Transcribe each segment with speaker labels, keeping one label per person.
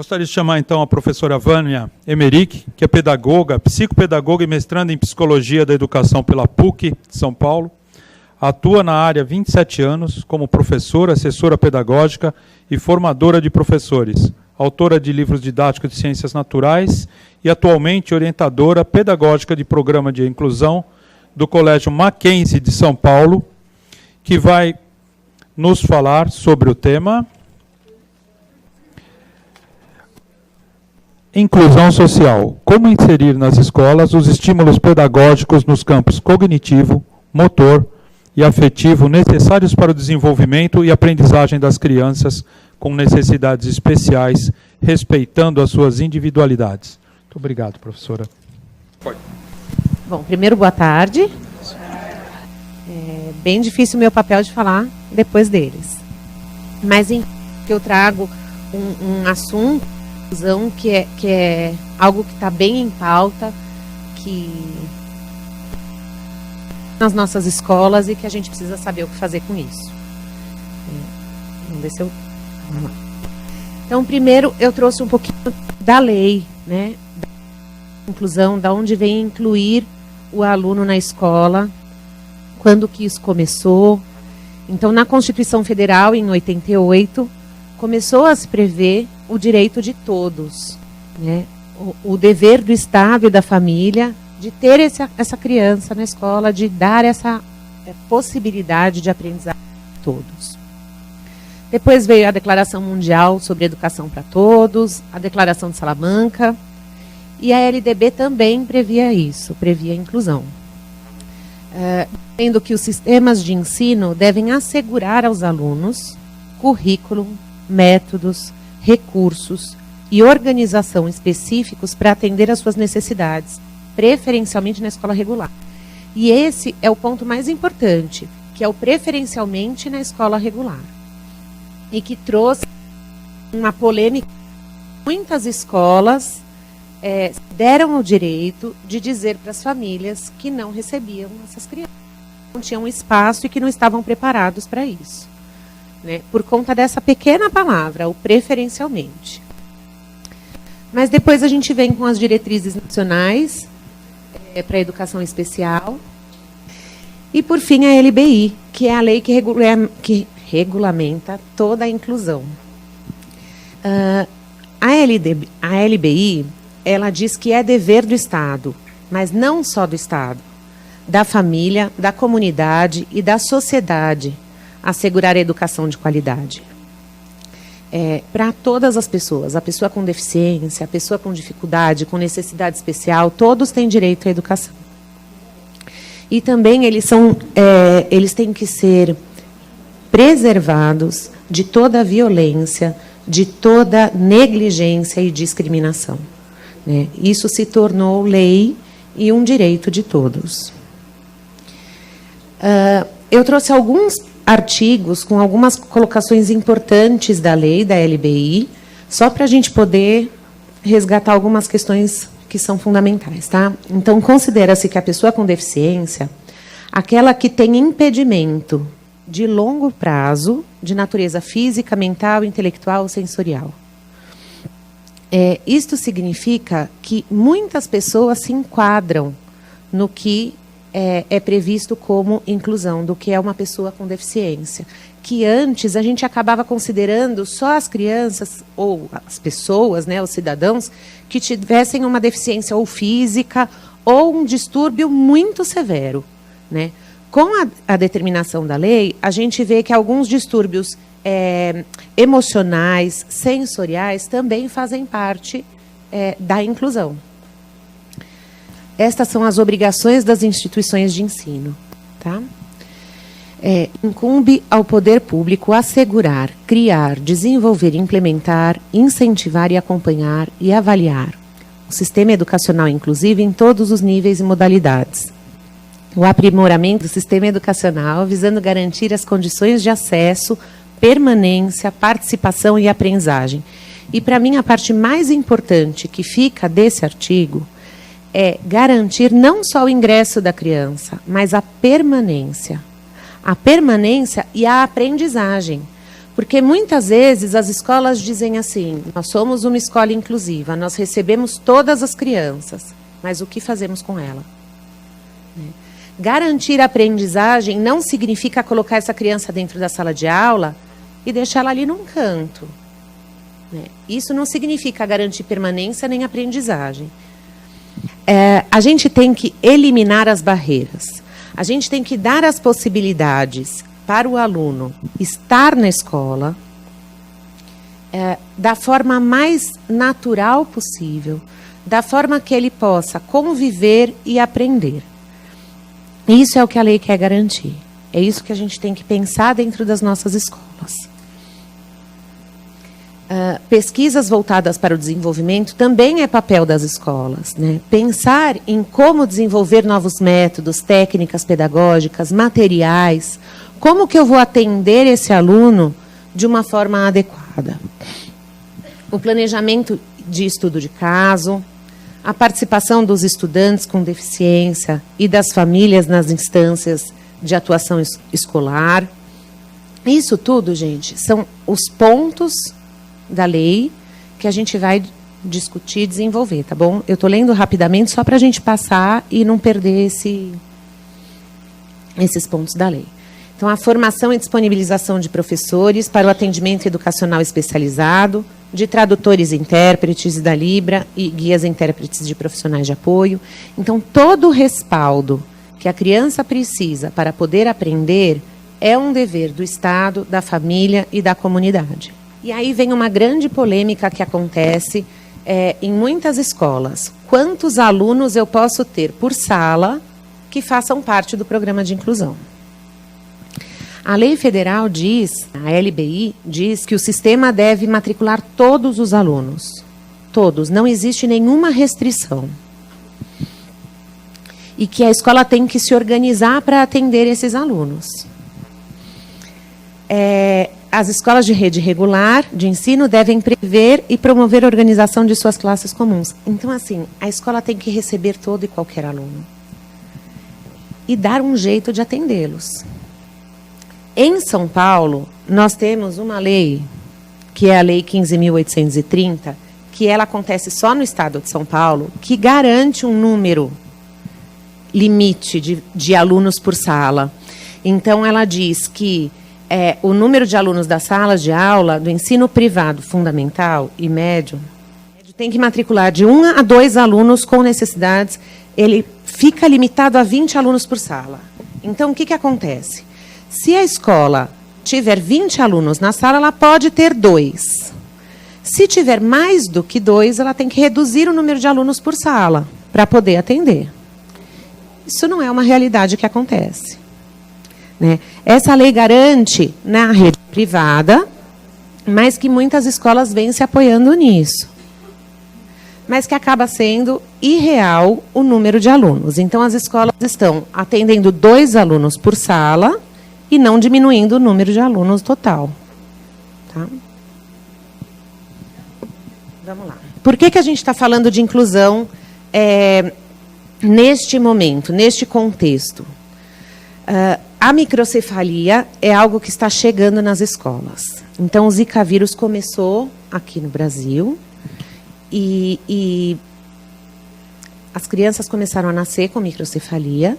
Speaker 1: Gostaria de chamar, então, a professora Vânia Emerick, que é pedagoga, psicopedagoga e mestranda em Psicologia da Educação pela PUC de São Paulo. Atua na área há 27 anos como professora, assessora pedagógica e formadora de professores. Autora de livros didáticos de ciências naturais e atualmente orientadora pedagógica de programa de inclusão do Colégio Mackenzie de São Paulo, que vai nos falar sobre o tema inclusão social. Como inserir nas escolas os estímulos pedagógicos nos campos cognitivo, motor e afetivo necessários para o desenvolvimento e aprendizagem das crianças com necessidades especiais, respeitando as suas individualidades. Muito obrigado, professora.
Speaker 2: Pode. Bom, primeiro, boa tarde. É bem difícil o meu papel de falar depois deles. Mas eu trago um assunto que é algo que está bem em pauta, que nas nossas escolas e que a gente precisa saber o que fazer com isso. Vamos ver se eu... Vamos lá. Então, primeiro, eu trouxe um pouquinho da lei, né, da inclusão, da onde vem incluir o aluno na escola, quando que isso começou. Então, na Constituição Federal, em 88, começou a se prever o direito de todos, né? O dever do Estado e da família de ter essa criança na escola, de dar essa possibilidade de aprendizagem a todos. Depois veio a Declaração Mundial sobre Educação para Todos, a Declaração de Salamanca, e a LDB também previa isso, previa a inclusão. Sendo que os sistemas de ensino devem assegurar aos alunos currículo, métodos, recursos e organização específicos para atender às suas necessidades, preferencialmente na escola regular. E esse é o ponto mais importante, que é o preferencialmente na escola regular. E que trouxe uma polêmica. Muitas escolas deram o direito de dizer para as famílias que não recebiam essas crianças, não tinham espaço e que não estavam preparados para isso, né, por conta dessa pequena palavra, o preferencialmente. Mas depois a gente vem com as diretrizes nacionais para a educação especial. E, por fim, a LBI, que é a lei que regulamenta toda a inclusão. A LBI, ela diz que é dever do Estado, mas não só do Estado, da família, da comunidade e da sociedade, assegurar a educação de qualidade. Para todas as pessoas, a pessoa com deficiência, a pessoa com dificuldade, com necessidade especial, todos têm direito à educação. E também eles têm que ser preservados de toda violência, de toda negligência e discriminação, né? Isso se tornou lei e um direito de todos. Eu trouxe alguns artigos com algumas colocações importantes da lei, da LBI, só para a gente poder resgatar algumas questões que são fundamentais, tá? Então, considera-se que a pessoa com deficiência, aquela que tem impedimento de longo prazo, de natureza física, mental, intelectual ou sensorial. Isto significa que muitas pessoas se enquadram no que é previsto como inclusão, do que é uma pessoa com deficiência. Que antes a gente acabava considerando só as crianças, ou as pessoas, né, os cidadãos, que tivessem uma deficiência ou física ou um distúrbio muito severo, né? Com a determinação da lei, a gente vê que alguns distúrbios emocionais, sensoriais, também fazem parte da inclusão. Estas são as obrigações das instituições de ensino, tá? Incumbe ao poder público assegurar, criar, desenvolver, implementar, incentivar e acompanhar e avaliar o sistema educacional inclusivo em todos os níveis e modalidades. O aprimoramento do sistema educacional visando garantir as condições de acesso, permanência, participação e aprendizagem. E, para mim, a parte mais importante que fica desse artigo é garantir não só o ingresso da criança, mas a permanência. A permanência e a aprendizagem. Porque muitas vezes as escolas dizem assim, nós somos uma escola inclusiva, nós recebemos todas as crianças, mas o que fazemos com ela? Garantir a aprendizagem não significa colocar essa criança dentro da sala de aula e deixar ela ali num canto. Isso não significa garantir permanência nem aprendizagem. A gente tem que eliminar as barreiras. A gente tem que dar as possibilidades para o aluno estar na escola da forma mais natural possível, da forma que ele possa conviver e aprender. Isso é o que a lei quer garantir. É isso que a gente tem que pensar dentro das nossas escolas. Pesquisas voltadas para o desenvolvimento também é papel das escolas, né? Pensar em como desenvolver novos métodos, técnicas pedagógicas, materiais, como que eu vou atender esse aluno de uma forma adequada. O planejamento de estudo de caso, a participação dos estudantes com deficiência e das famílias nas instâncias de atuação escolar. Isso tudo, gente, são os pontos da lei que a gente vai discutir e desenvolver, tá bom? Eu estou lendo rapidamente só para a gente passar e não perder esses pontos da lei. Então, a formação e disponibilização de professores para o atendimento educacional especializado, de tradutores e intérpretes da Libra e guias e intérpretes de profissionais de apoio. Então, todo o respaldo que a criança precisa para poder aprender é um dever do Estado, da família e da comunidade. E aí vem uma grande polêmica que acontece em muitas escolas. Quantos alunos eu posso ter por sala que façam parte do programa de inclusão? A lei federal diz, a LBI, diz que o sistema deve matricular todos os alunos. Todos, não existe nenhuma restrição. E que a escola tem que se organizar para atender esses alunos. As escolas de rede regular de ensino devem prever e promover a organização de suas classes comuns. Então, assim, a escola tem que receber todo e qualquer aluno. E dar um jeito de atendê-los. Em São Paulo, nós temos uma lei, que é a Lei 15.830, que ela acontece só no estado de São Paulo, que garante um número limite de alunos por sala. Então, ela diz que o número de alunos das salas de aula do ensino privado fundamental e médio tem que matricular de 1 a 2 alunos com necessidades, ele fica limitado a 20 alunos por sala. Então, o que acontece? Se a escola tiver 20 alunos na sala, ela pode ter 2. Se tiver mais do que 2, ela tem que reduzir o número de alunos por sala para poder atender. Isso não é uma realidade que acontece. Né? Essa lei garante na rede privada, mas que muitas escolas vêm se apoiando nisso. Mas que acaba sendo irreal o número de alunos. Então, as escolas estão atendendo 2 alunos por sala e não diminuindo o número de alunos total. Tá? Vamos lá. Por que a gente está falando de inclusão neste momento, neste contexto? A microcefalia é algo que está chegando nas escolas. Então, o Zika vírus começou aqui no Brasil e as crianças começaram a nascer com microcefalia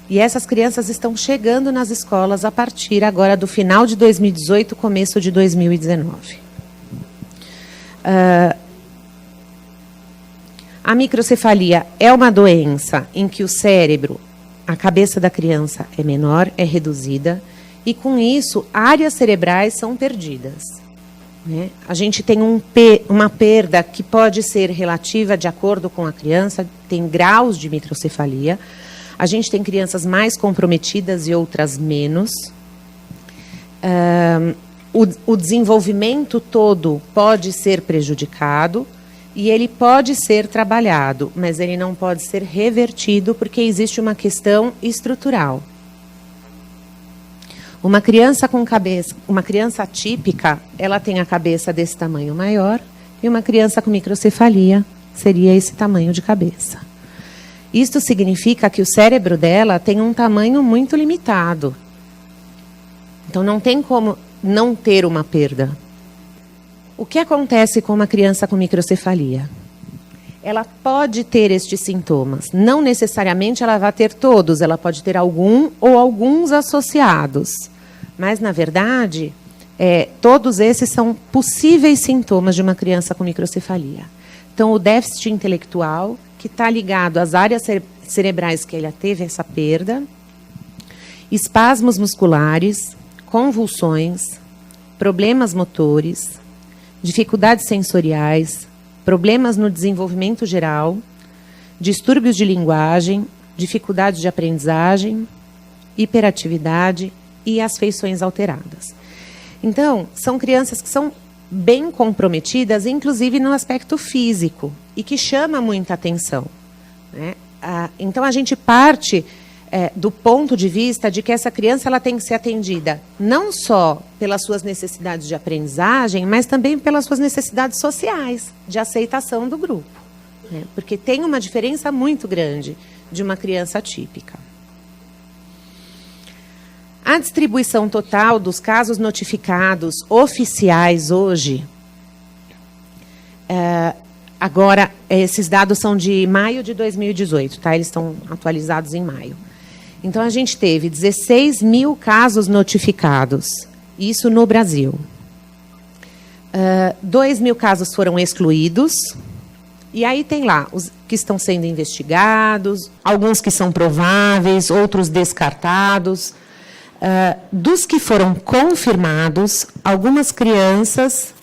Speaker 2: e essas crianças estão chegando nas escolas a partir agora do final de 2018, começo de 2019. A microcefalia é uma doença em que o cérebro, a cabeça da criança é menor, é reduzida, e com isso, áreas cerebrais são perdidas. Né? A gente tem uma perda que pode ser relativa de acordo com a criança, tem graus de microcefalia. A gente tem crianças mais comprometidas e outras menos. O desenvolvimento todo pode ser prejudicado, e ele pode ser trabalhado, mas ele não pode ser revertido porque existe uma questão estrutural. Uma criança atípica, ela tem a cabeça desse tamanho maior, e uma criança com microcefalia seria esse tamanho de cabeça. Isto significa que o cérebro dela tem um tamanho muito limitado. Então, não tem como não ter uma perda. O que acontece com uma criança com microcefalia? Ela pode ter estes sintomas. Não necessariamente ela vai ter todos, ela pode ter algum ou alguns associados. Mas, na verdade, todos esses são possíveis sintomas de uma criança com microcefalia. Então, o déficit intelectual, que está ligado às áreas cerebrais que ela teve essa perda, espasmos musculares, convulsões, problemas motores, dificuldades sensoriais, problemas no desenvolvimento geral, distúrbios de linguagem, dificuldades de aprendizagem, hiperatividade e as feições alteradas. Então, são crianças que são bem comprometidas, inclusive no aspecto físico, e que chama muita atenção, né? Então, a gente parte do ponto de vista de que essa criança ela tem que ser atendida não só pelas suas necessidades de aprendizagem, mas também pelas suas necessidades sociais, de aceitação do grupo, né? Porque tem uma diferença muito grande de uma criança atípica. A distribuição total dos casos notificados oficiais hoje, agora, esses dados são de maio de 2018, tá? Eles estão atualizados em maio. Então, a gente teve 16 mil casos notificados, isso no Brasil. 2 mil casos foram excluídos, e aí tem lá os que estão sendo investigados, alguns que são prováveis, outros descartados. Dos que foram confirmados, algumas crianças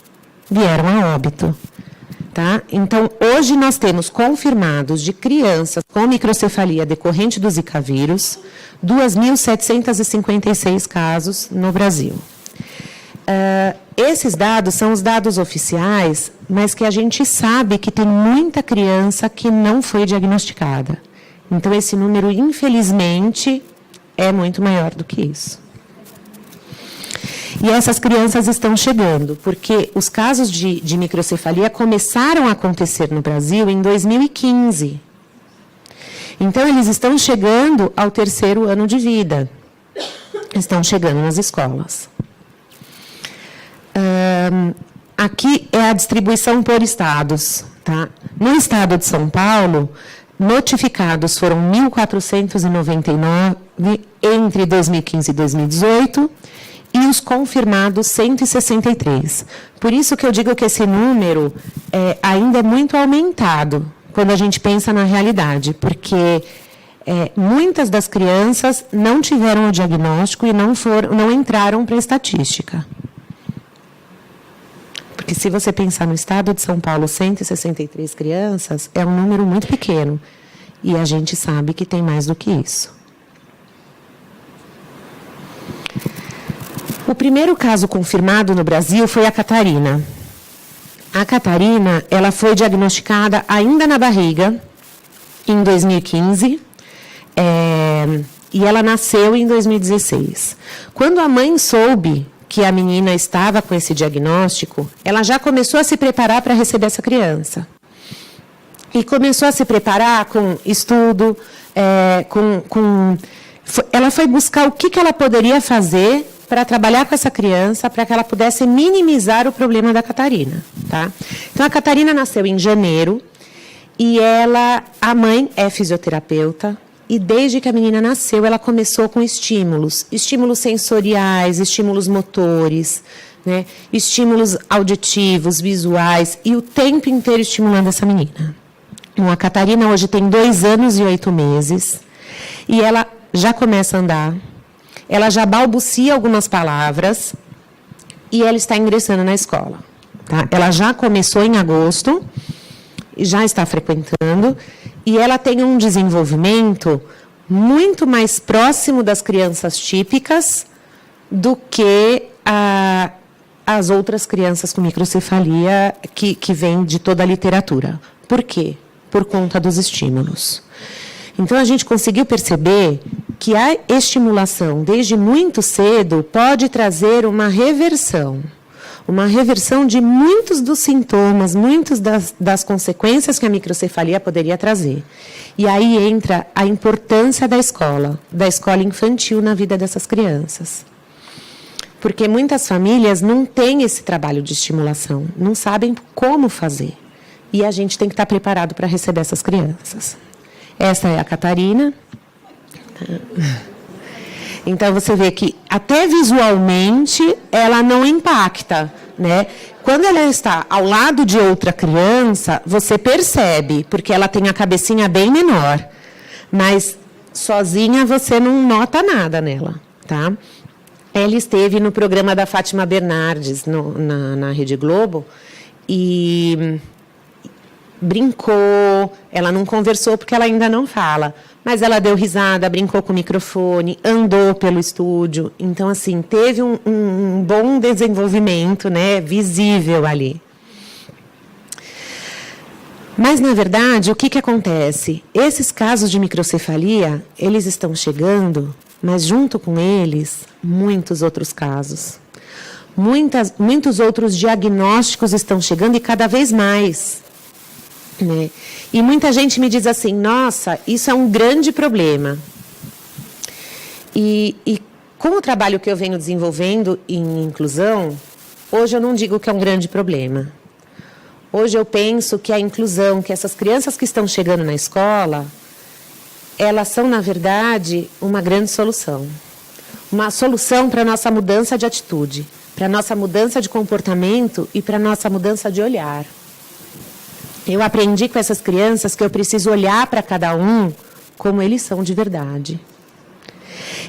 Speaker 2: vieram a óbito. Tá? Então, hoje nós temos confirmados de crianças com microcefalia decorrente do Zika vírus, 2.756 casos no Brasil. Esses dados são os dados oficiais, mas que a gente sabe que tem muita criança que não foi diagnosticada. Então, esse número, infelizmente, é muito maior do que isso. E essas crianças estão chegando, porque os casos de microcefalia começaram a acontecer no Brasil em 2015. Então, eles estão chegando ao 3º ano de vida. Estão chegando nas escolas. Aqui é a distribuição por estados. Tá? No estado de São Paulo, notificados foram 1.499 entre 2015 e 2018, e os confirmados 163. Por isso que eu digo que esse número ainda é muito aumentado quando a gente pensa na realidade, porque muitas das crianças não tiveram o diagnóstico e não entraram para a estatística. Porque se você pensar no estado de São Paulo, 163 crianças, é um número muito pequeno. E a gente sabe que tem mais do que isso. O primeiro caso confirmado no Brasil foi a Catarina. A Catarina, ela foi diagnosticada ainda na barriga, em 2015, e ela nasceu em 2016. Quando a mãe soube que a menina estava com esse diagnóstico, ela já começou a se preparar para receber essa criança. E começou a se preparar com estudo, ela foi buscar o que ela poderia fazer para trabalhar com essa criança, para que ela pudesse minimizar o problema da Catarina. Tá? Então, a Catarina nasceu em janeiro, e a mãe é fisioterapeuta, e desde que a menina nasceu, ela começou com estímulos sensoriais, estímulos motores, né, estímulos auditivos, visuais, e o tempo inteiro estimulando essa menina. Bom, a Catarina hoje tem 2 anos e 8 meses, e ela já começa a andar, ela já balbucia algumas palavras, e ela está ingressando na escola. Tá? Ela já começou em agosto, já está frequentando, e ela tem um desenvolvimento muito mais próximo das crianças típicas do que as outras crianças com microcefalia que vêm de toda a literatura. Por quê? Por conta dos estímulos. Então, a gente conseguiu perceber que a estimulação, desde muito cedo, pode trazer uma reversão de muitos dos sintomas, muitas das consequências que a microcefalia poderia trazer. E aí entra a importância da escola infantil na vida dessas crianças. Porque muitas famílias não têm esse trabalho de estimulação, não sabem como fazer. E a gente tem que estar preparado para receber essas crianças. Essa é a Catarina. Então, você vê que, até visualmente, ela não impacta, né? Quando ela está ao lado de outra criança, você percebe, porque ela tem a cabecinha bem menor. Mas, sozinha, você não nota nada nela, tá? Ela esteve no programa da Fátima Bernardes, na Rede Globo, e brincou, ela não conversou porque ela ainda não fala, mas ela deu risada, brincou com o microfone, andou pelo estúdio. Então, assim, teve um bom desenvolvimento, né, visível ali. Mas, na verdade, o que acontece? Esses casos de microcefalia, eles estão chegando, mas junto com eles, muitos outros casos. Muitos outros diagnósticos estão chegando e cada vez mais. Né? E muita gente me diz assim, nossa, isso é um grande problema. E com o trabalho que eu venho desenvolvendo em inclusão, hoje eu não digo que é um grande problema. Hoje eu penso que a inclusão, que essas crianças que estão chegando na escola, elas são, na verdade, uma grande solução. Uma solução para a nossa mudança de atitude, para a nossa mudança de comportamento e para a nossa mudança de olhar. Eu aprendi com essas crianças que eu preciso olhar para cada um como eles são de verdade.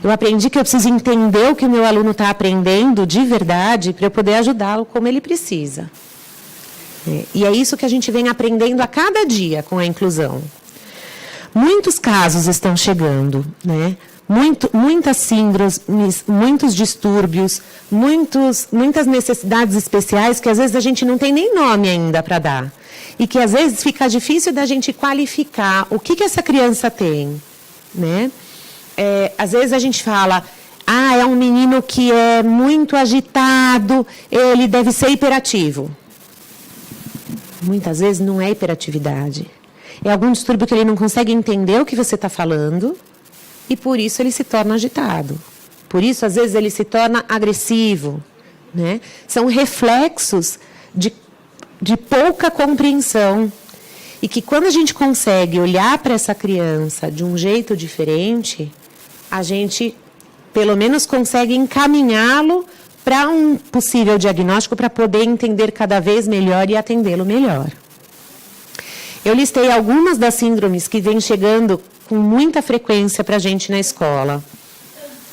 Speaker 2: Eu aprendi que eu preciso entender o que o meu aluno está aprendendo de verdade para eu poder ajudá-lo como ele precisa. E é isso que a gente vem aprendendo a cada dia com a inclusão. Muitos casos estão chegando, né? Muitas síndromes, muitos distúrbios, muitas necessidades especiais que às vezes a gente não tem nem nome ainda para dar. E que às vezes fica difícil da gente qualificar o que essa criança tem, né? Às vezes a gente fala, é um menino que é muito agitado, ele deve ser hiperativo. Muitas vezes não é hiperatividade. É algum distúrbio que ele não consegue entender o que você está falando e por isso ele se torna agitado. Por isso, às vezes, ele se torna agressivo, né? São reflexos de pouca compreensão. E que quando a gente consegue olhar para essa criança de um jeito diferente, a gente, pelo menos, consegue encaminhá-lo para um possível diagnóstico para poder entender cada vez melhor e atendê-lo melhor. Eu listei algumas das síndromes que vêm chegando com muita frequência para a gente na escola.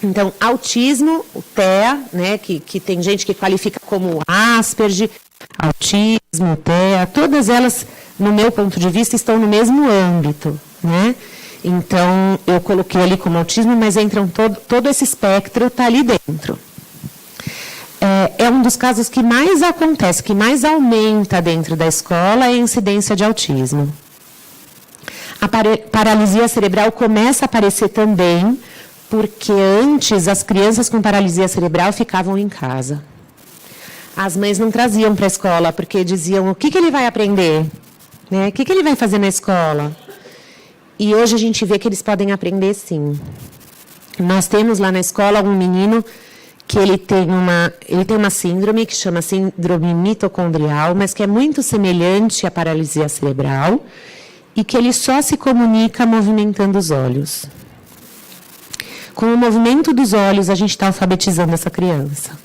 Speaker 2: Então, autismo, o TEA, né, que tem gente que qualifica como Asperger, autismo, TEA, todas elas, no meu ponto de vista, estão no mesmo âmbito, né? Então, eu coloquei ali como autismo, mas entram todo esse espectro está ali dentro. É um dos casos que mais acontece, que mais aumenta dentro da escola, é a incidência de autismo. A paralisia cerebral começa a aparecer também, porque antes as crianças com paralisia cerebral ficavam em casa. As mães não traziam para a escola, porque diziam, o que ele vai aprender? Né? O que ele vai fazer na escola? E hoje a gente vê que eles podem aprender sim. Nós temos lá na escola um menino que ele tem uma síndrome que chama síndrome mitocondrial, mas que é muito semelhante à paralisia cerebral e que ele só se comunica movimentando os olhos. Com o movimento dos olhos, a gente está alfabetizando essa criança,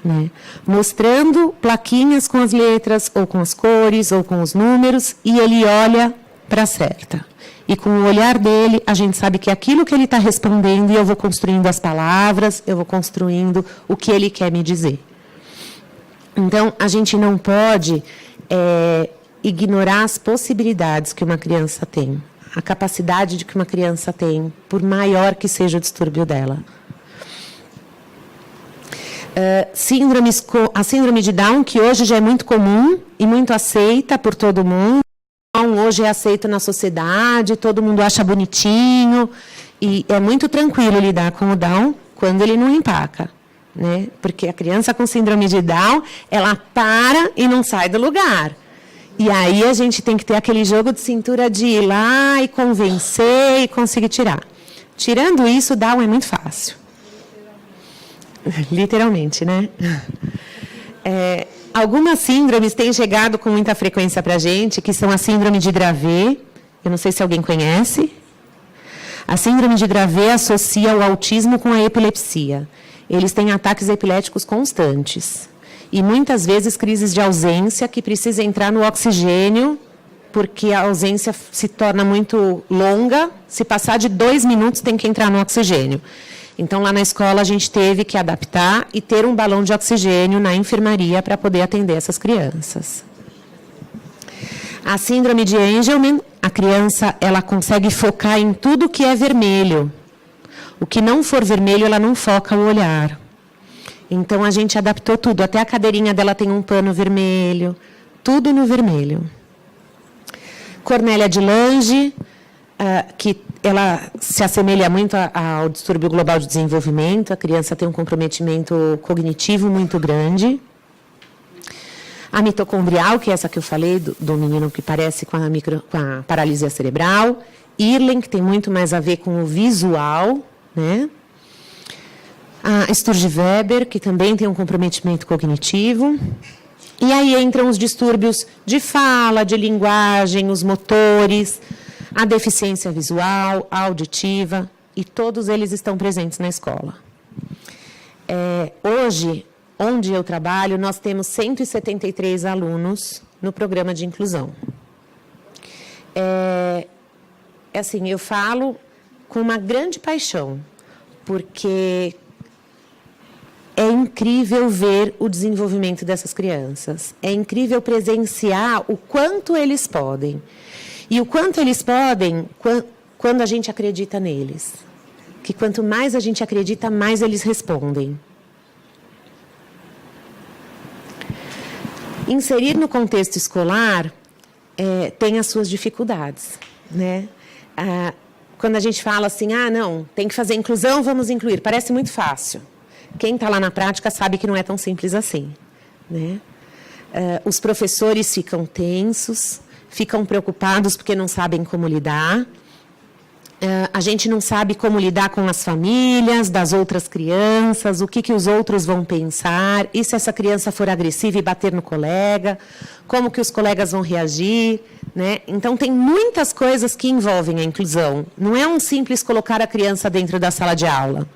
Speaker 2: né? Mostrando plaquinhas com as letras, ou com as cores, ou com os números, e ele olha para a certa. E com o olhar dele, a gente sabe que aquilo que ele está respondendo, e eu vou construindo as palavras, eu vou construindo o que ele quer me dizer. Então, a gente não pode ignorar as possibilidades que uma criança tem, a capacidade de que uma criança tem, por maior que seja o distúrbio dela. A síndrome de Down, que hoje já é muito comum e muito aceita por todo mundo. Hoje é aceito na sociedade, todo mundo acha bonitinho, e é muito tranquilo lidar com o Down quando ele não empaca, né? Porque a criança com síndrome de Down, ela para e não sai do lugar. E aí a gente tem que ter aquele jogo de cintura de ir lá e convencer e conseguir tirar. Tirando isso, o Down é muito fácil. Literalmente, né? Algumas síndromes têm chegado com muita frequência para a gente, que são a síndrome de Dravet. Eu não sei se alguém conhece. A síndrome de Dravet associa o autismo com a epilepsia. Eles têm ataques epiléticos constantes. E, muitas vezes, crises de ausência que precisa entrar no oxigênio, porque a ausência se torna muito longa. Se passar de 2 minutos, tem que entrar no oxigênio. Então, lá na escola, a gente teve que adaptar e ter um balão de oxigênio na enfermaria para poder atender essas crianças. A síndrome de Angelman, a criança ela consegue focar em tudo que é vermelho. O que não for vermelho, ela não foca o olhar. Então, a gente adaptou tudo. Até a cadeirinha dela tem um pano vermelho. Tudo no vermelho. Cornélia de Lange, que ela se assemelha muito ao distúrbio global de desenvolvimento. A criança tem um comprometimento cognitivo muito grande. A mitocondrial, que é essa que eu falei, do menino que parece com a paralisia cerebral. Irlen, que tem muito mais a ver com o visual, né? A Sturge-Weber, que também tem um comprometimento cognitivo. E aí entram os distúrbios de fala, de linguagem, os motores, a deficiência visual, auditiva, e todos eles estão presentes na escola. Hoje, onde eu trabalho, nós temos 173 alunos no programa de inclusão. Assim, eu falo com uma grande paixão, porque é incrível ver o desenvolvimento dessas crianças. É incrível presenciar o quanto eles podem. E o quanto eles podem quando a gente acredita neles. Que quanto mais a gente acredita, mais eles respondem. Inserir no contexto escolar tem as suas dificuldades, né? Quando a gente fala assim, não, tem que fazer inclusão, vamos incluir. Parece muito fácil. Quem está lá na prática sabe que não é tão simples assim, né? Os professores ficam tensos, ficam preocupados porque não sabem como lidar. A gente não sabe como lidar com as famílias das outras crianças, o que os outros vão pensar, e se essa criança for agressiva e bater no colega, como que os colegas vão reagir, né? Então, tem muitas coisas que envolvem a inclusão. Não é um simples colocar a criança dentro da sala de aula.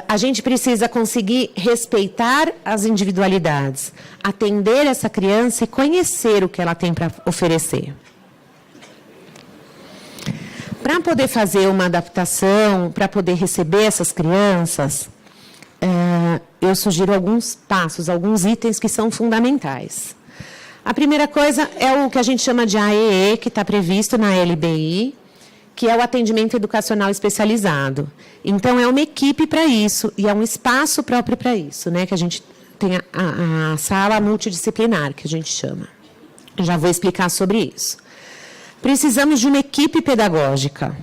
Speaker 2: A gente precisa conseguir respeitar as individualidades, atender essa criança e conhecer o que ela tem para oferecer. Para poder fazer uma adaptação, para poder receber essas crianças, eu sugiro alguns passos, alguns itens que são fundamentais. A primeira coisa é o que a gente chama de AEE, que está previsto na LBI, que é o atendimento educacional especializado. Então, é uma equipe para isso e é um espaço próprio para isso, né? Que a gente tem a sala multidisciplinar, que a gente chama. Eu já vou explicar sobre isso. Precisamos de uma equipe pedagógica,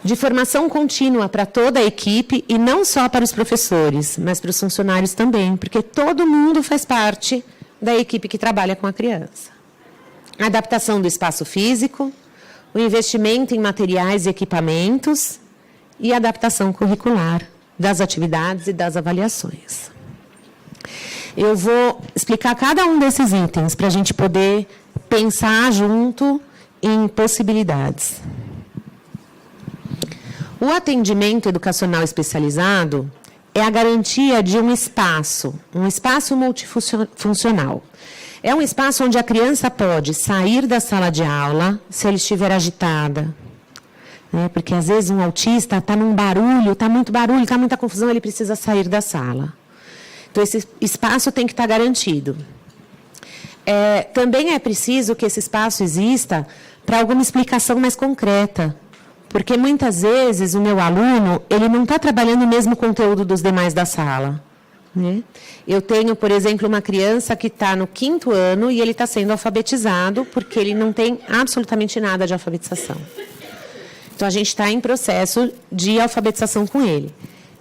Speaker 2: de formação contínua para toda a equipe e não só para os professores, mas para os funcionários também, porque todo mundo faz parte da equipe que trabalha com a criança. A adaptação do espaço físico, o investimento em materiais e equipamentos e a adaptação curricular das atividades e das avaliações. Eu vou explicar cada um desses itens para a gente poder pensar junto em possibilidades. O atendimento educacional especializado é a garantia de um espaço multifuncional. É um espaço onde a criança pode sair da sala de aula se ela estiver agitada, né? Porque, às vezes, um autista está num barulho, está muita confusão, ele precisa sair da sala. Então, esse espaço tem que estar garantido. Também é preciso que esse espaço exista para alguma explicação mais concreta, porque, muitas vezes, o meu aluno ele não está trabalhando o mesmo conteúdo dos demais da sala. Né? Eu tenho, por exemplo, uma criança que está no 5º ano e ele está sendo alfabetizado porque ele não tem absolutamente nada de alfabetização. Então, a gente está em processo de alfabetização com ele.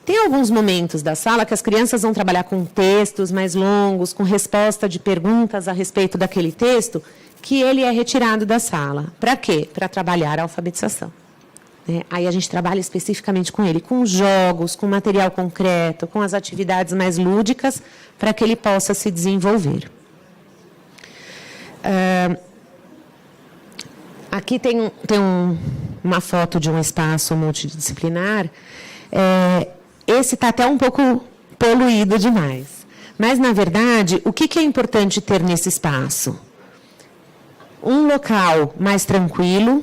Speaker 2: Tem alguns momentos da sala que as crianças vão trabalhar com textos mais longos, com resposta de perguntas a respeito daquele texto, que ele é retirado da sala. Para quê? Para trabalhar a alfabetização. Aí a gente trabalha especificamente com ele, com jogos, com material concreto, com as atividades mais lúdicas, para que ele possa se desenvolver. Aqui tem uma foto de um espaço multidisciplinar. Esse está até um pouco poluído demais. Mas, na verdade, o que é importante ter nesse espaço? Um local mais tranquilo,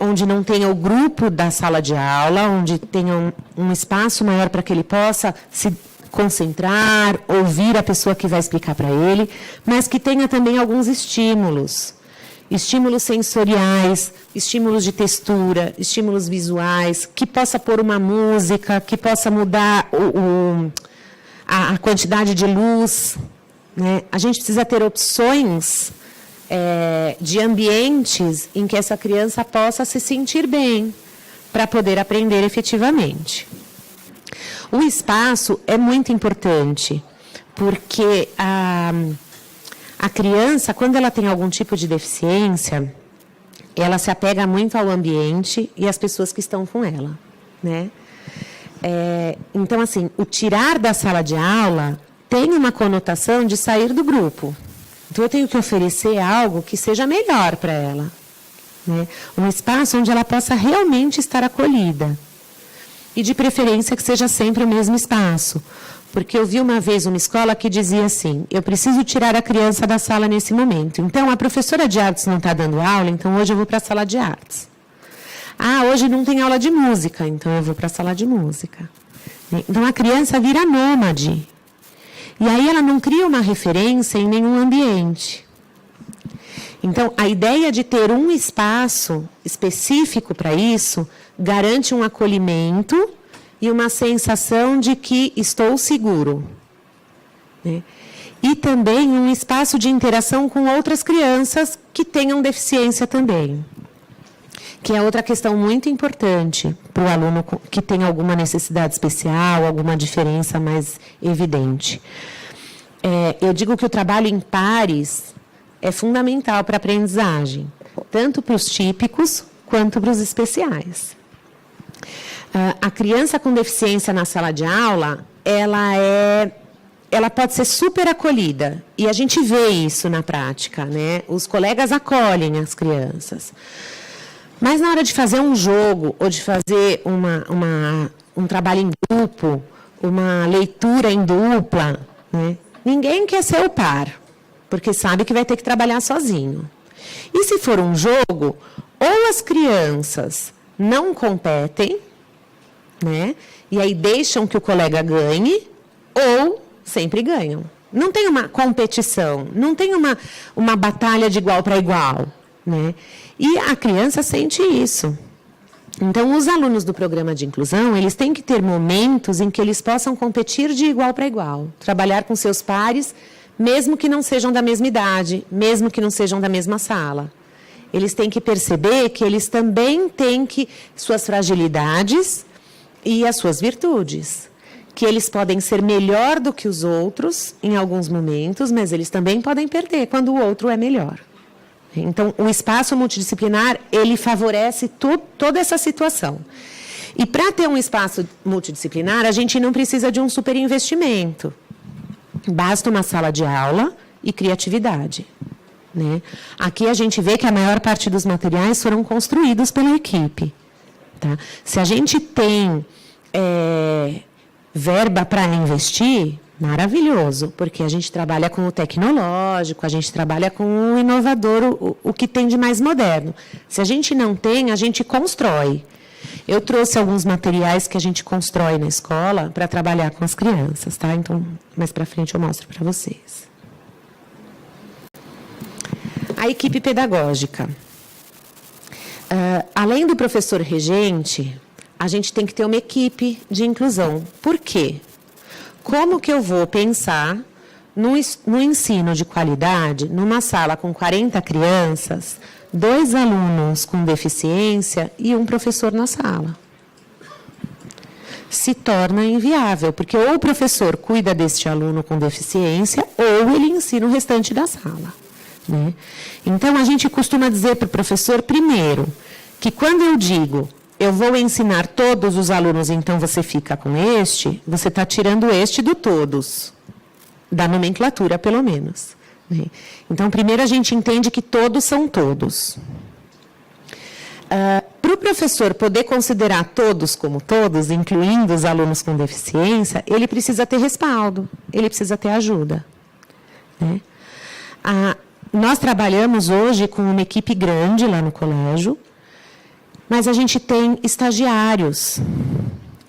Speaker 2: onde não tenha o grupo da sala de aula, onde tenha um espaço maior para que ele possa se concentrar, ouvir a pessoa que vai explicar para ele, mas que tenha também alguns estímulos. Estímulos sensoriais, estímulos de textura, estímulos visuais, que possa pôr uma música, que possa mudar a quantidade de luz. A gente precisa ter opções de ambientes em que essa criança possa se sentir bem, para poder aprender efetivamente. O espaço é muito importante, porque a criança, quando ela tem algum tipo de deficiência, ela se apega muito ao ambiente e às pessoas que estão com ela, então, assim, o tirar da sala de aula tem uma conotação de sair do grupo. Então, eu tenho que oferecer algo que seja melhor para ela. Um espaço onde ela possa realmente estar acolhida. E, de preferência, que seja sempre o mesmo espaço. Porque eu vi uma vez uma escola que dizia assim, eu preciso tirar a criança da sala nesse momento. Então, a professora de artes não está dando aula, então hoje eu vou para a sala de artes. Hoje não tem aula de música, então eu vou para a sala de música. Então, a criança vira nômade. E aí ela não cria uma referência em nenhum ambiente. Então, a ideia de ter um espaço específico para isso garante um acolhimento e uma sensação de que estou seguro. E também um espaço de interação com outras crianças que tenham deficiência também. Que é outra questão muito importante para o aluno que tem alguma necessidade especial, alguma diferença mais evidente. Eu digo que o trabalho em pares é fundamental para a aprendizagem, tanto para os típicos quanto para os especiais. A criança com deficiência na sala de aula, ela pode ser super acolhida, e a gente vê isso na prática, Os colegas acolhem as crianças. Mas na hora de fazer um jogo, ou de fazer um trabalho em grupo, uma leitura em dupla, ninguém quer ser o par, porque sabe que vai ter que trabalhar sozinho. E se for um jogo, ou as crianças não competem, e aí deixam que o colega ganhe, ou sempre ganham. Não tem uma competição, não tem uma batalha de igual para igual. E a criança sente isso. Então, os alunos do programa de inclusão, eles têm que ter momentos em que eles possam competir de igual para igual, trabalhar com seus pares, mesmo que não sejam da mesma idade, mesmo que não sejam da mesma sala. Eles têm que perceber que eles também têm suas fragilidades e as suas virtudes. Que eles podem ser melhor do que os outros em alguns momentos, mas eles também podem perder quando o outro é melhor. Então, o espaço multidisciplinar, ele favorece toda essa situação. E para ter um espaço multidisciplinar, a gente não precisa de um superinvestimento. Basta uma sala de aula e criatividade. Aqui a gente vê que a maior parte dos materiais foram construídos pela equipe. Se a gente tem verba para investir, maravilhoso, porque a gente trabalha com o tecnológico, a gente trabalha com o inovador, o que tem de mais moderno. Se a gente não tem, a gente constrói. Eu trouxe alguns materiais que a gente constrói na escola para trabalhar com as crianças, Então, mais para frente eu mostro para vocês. A equipe pedagógica. Além do professor regente, a gente tem que ter uma equipe de inclusão. Por quê? Como que eu vou pensar no ensino de qualidade, numa sala com 40 crianças, 2 alunos com deficiência e um professor na sala? Se torna inviável, porque ou o professor cuida deste aluno com deficiência, ou ele ensina o restante da sala. Então, a gente costuma dizer para o professor, primeiro, que quando eu digo eu vou ensinar todos os alunos, então você fica com este, você está tirando este do todos, da nomenclatura, pelo menos. Né? Então, primeiro a gente entende que todos são todos. Para o professor poder considerar todos como todos, incluindo os alunos com deficiência, ele precisa ter respaldo, ele precisa ter ajuda. Né? Nós trabalhamos hoje com uma equipe grande lá no colégio, mas a gente tem estagiários.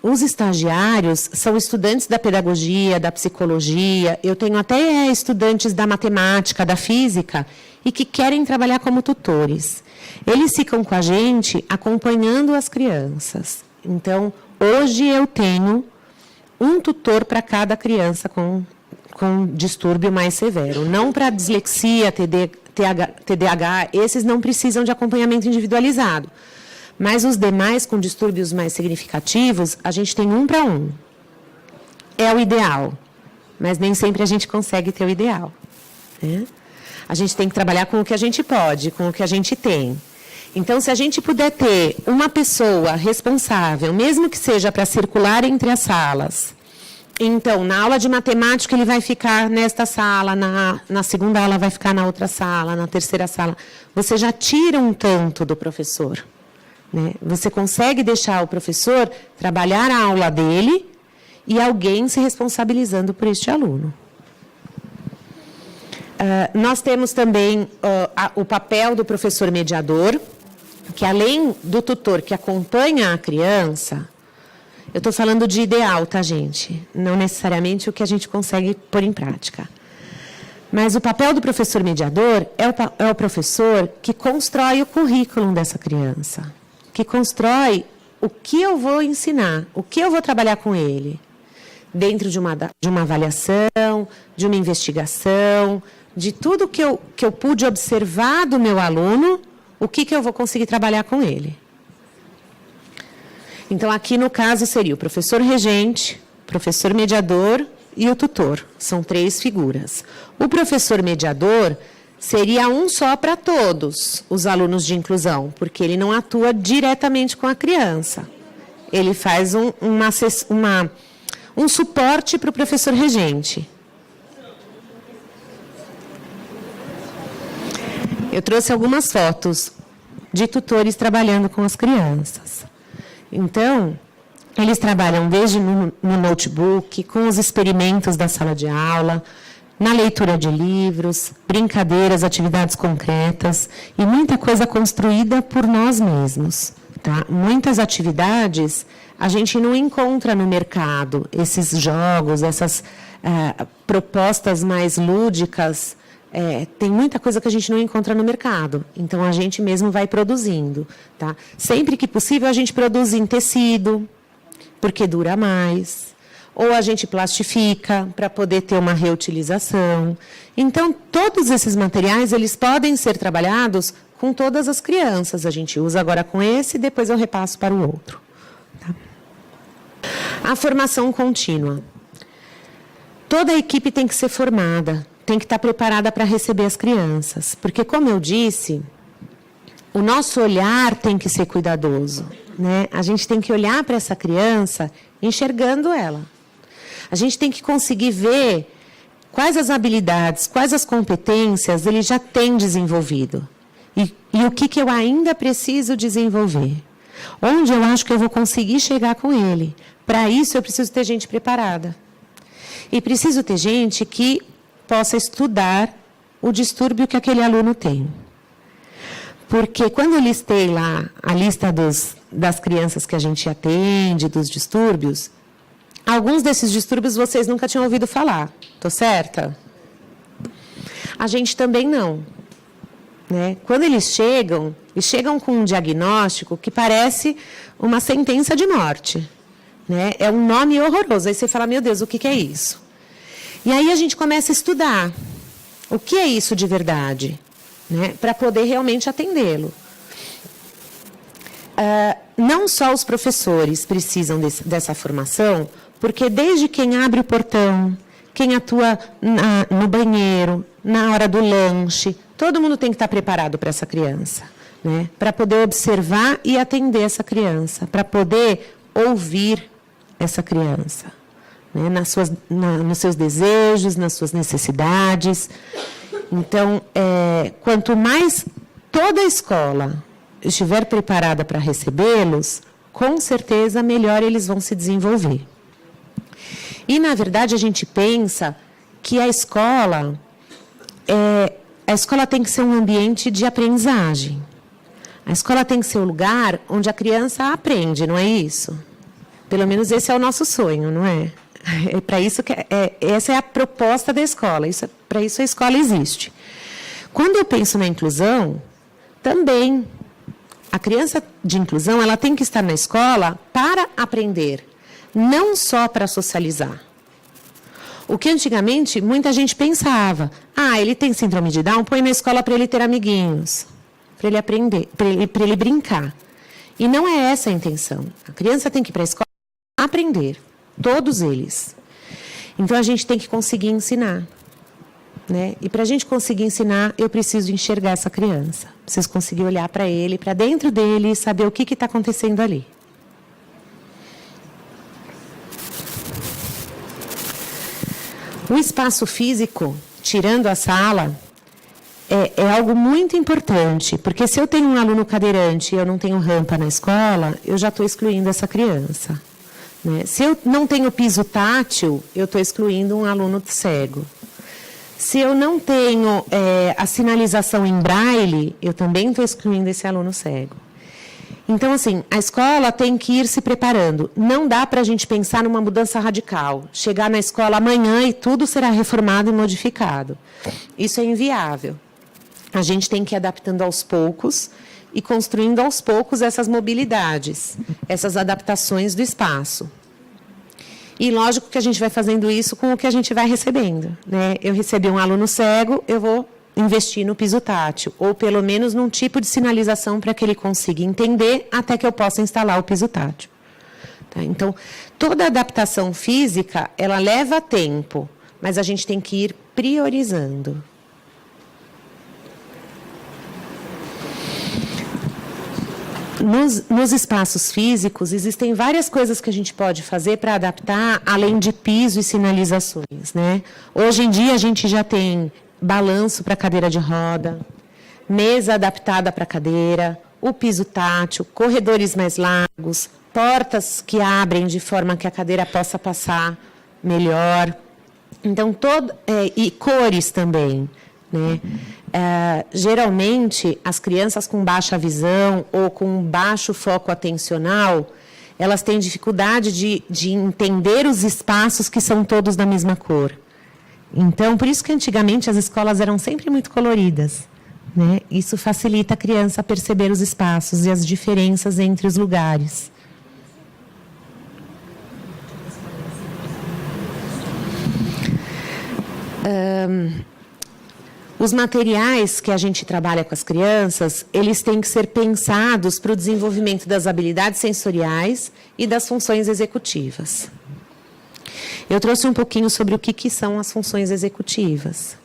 Speaker 2: Os estagiários são estudantes da pedagogia, da psicologia, eu tenho até estudantes da matemática, da física, e que querem trabalhar como tutores. Eles ficam com a gente acompanhando as crianças. Então, hoje eu tenho um tutor para cada criança com distúrbio mais severo. Não para dislexia, TDAH, esses não precisam de acompanhamento individualizado. Mas os demais, com distúrbios mais significativos, a gente tem 1 para 1. É o ideal, mas nem sempre a gente consegue ter o ideal. Né? A gente tem que trabalhar com o que a gente pode, com o que a gente tem. Então, se a gente puder ter uma pessoa responsável, mesmo que seja para circular entre as salas, então, na aula de matemática, ele vai ficar nesta sala, na segunda aula vai ficar na outra sala, na terceira sala. Você já tira um tanto do professor. Né? Você consegue deixar o professor trabalhar a aula dele e alguém se responsabilizando por este aluno. Nós temos também o papel do professor mediador, que além do tutor que acompanha a criança, eu estou falando de ideal, tá, gente? Não necessariamente o que a gente consegue pôr em prática. Mas o papel do professor mediador é o professor que constrói o currículo dessa criança, que constrói o que eu vou ensinar, o que eu vou trabalhar com ele, dentro de uma avaliação, de uma investigação, de tudo que eu pude observar do meu aluno, o que eu vou conseguir trabalhar com ele. Então, aqui no caso seria o professor regente, professor mediador e o tutor. São 3 figuras. O professor mediador seria um só para todos os alunos de inclusão, porque ele não atua diretamente com a criança. Ele faz um suporte para o professor regente. Eu trouxe algumas fotos de tutores trabalhando com as crianças. Então, eles trabalham desde no notebook, com os experimentos da sala de aula, na leitura de livros, brincadeiras, atividades concretas e muita coisa construída por nós mesmos. Tá? Muitas atividades a gente não encontra no mercado, esses jogos, essas propostas mais lúdicas. Tem muita coisa que a gente não encontra no mercado, então a gente mesmo vai produzindo. Tá? Sempre que possível, a gente produz em tecido, porque dura mais, ou a gente plastifica para poder ter uma reutilização. Então, todos esses materiais, eles podem ser trabalhados com todas as crianças. A gente usa agora com esse, depois eu repasso para o outro. Tá? A formação contínua. Toda a equipe tem que ser formada, tem que estar preparada para receber as crianças. Porque, como eu disse, o nosso olhar tem que ser cuidadoso. Né? A gente tem que olhar para essa criança enxergando ela. A gente tem que conseguir ver quais as habilidades, quais as competências ele já tem desenvolvido. E o que eu ainda preciso desenvolver. Onde eu acho que eu vou conseguir chegar com ele. Para isso, eu preciso ter gente preparada. E preciso ter gente que possa estudar o distúrbio que aquele aluno tem. Porque quando eu listei lá a lista das crianças que a gente atende, dos distúrbios, alguns desses distúrbios vocês nunca tinham ouvido falar. Estou certa? A gente também não. Né? Quando eles chegam com um diagnóstico que parece uma sentença de morte. Né? É um nome horroroso. Aí você fala, meu Deus, o que é isso? E aí a gente começa a estudar. O que é isso de verdade? Né? Para poder realmente atendê-lo. Não só os professores precisam dessa formação, porque desde quem abre o portão, quem atua no banheiro, na hora do lanche, todo mundo tem que estar preparado para essa criança. né? Para poder observar e atender essa criança, para poder ouvir essa criança, né? Nos seus desejos, nas suas necessidades. Então, quanto mais toda a escola estiver preparada para recebê-los, com certeza melhor eles vão se desenvolver. E, na verdade, a gente pensa que a escola tem que ser um ambiente de aprendizagem. A escola tem que ser o lugar onde a criança aprende, não é isso? Pelo menos esse é o nosso sonho, não é? É para isso que essa é a proposta da escola. Para isso a escola existe. Quando eu penso na inclusão, também a criança de inclusão ela tem que estar na escola para aprender, não só para socializar. O que antigamente muita gente pensava, ele tem síndrome de Down, põe na escola para ele ter amiguinhos, para ele aprender, para ele brincar. E não é essa a intenção. A criança tem que ir para a escola aprender, todos eles. Então a gente tem que conseguir ensinar, né? E para a gente conseguir ensinar, eu preciso enxergar essa criança, preciso conseguir olhar para ele, para dentro dele, e saber o que está acontecendo ali. O espaço físico, tirando a sala, é algo muito importante, porque se eu tenho um aluno cadeirante e eu não tenho rampa na escola, eu já estou excluindo essa criança, né? Se eu não tenho piso tátil, eu estou excluindo um aluno cego. Se eu não tenho a sinalização em braille, eu também estou excluindo esse aluno cego. Então, assim, a escola tem que ir se preparando. Não dá para a gente pensar numa mudança radical. Chegar na escola amanhã e tudo será reformado e modificado. Isso é inviável. A gente tem que ir adaptando aos poucos e construindo aos poucos essas mobilidades, essas adaptações do espaço. E lógico que a gente vai fazendo isso com o que a gente vai recebendo, né? Eu recebi um aluno cego, eu vou investir no piso tátil, ou pelo menos num tipo de sinalização para que ele consiga entender até que eu possa instalar o piso tátil. Tá? Então, toda adaptação física, ela leva tempo, mas a gente tem que ir priorizando. Nos espaços físicos, existem várias coisas que a gente pode fazer para adaptar, além de piso e sinalizações, né? Hoje em dia, a gente já tem balanço para cadeira de roda, mesa adaptada para cadeira, o piso tátil, corredores mais largos, portas que abrem de forma que a cadeira possa passar melhor. Então, e cores também, né? Geralmente, as crianças com baixa visão ou com baixo foco atencional, elas têm dificuldade de entender os espaços que são todos da mesma cor. Então, por isso que antigamente as escolas eram sempre muito coloridas, né? Isso facilita a criança a perceber os espaços e as diferenças entre os lugares. Os materiais que a gente trabalha com as crianças, eles têm que ser pensados para o desenvolvimento das habilidades sensoriais e das funções executivas. Eu trouxe um pouquinho sobre o que são as funções executivas.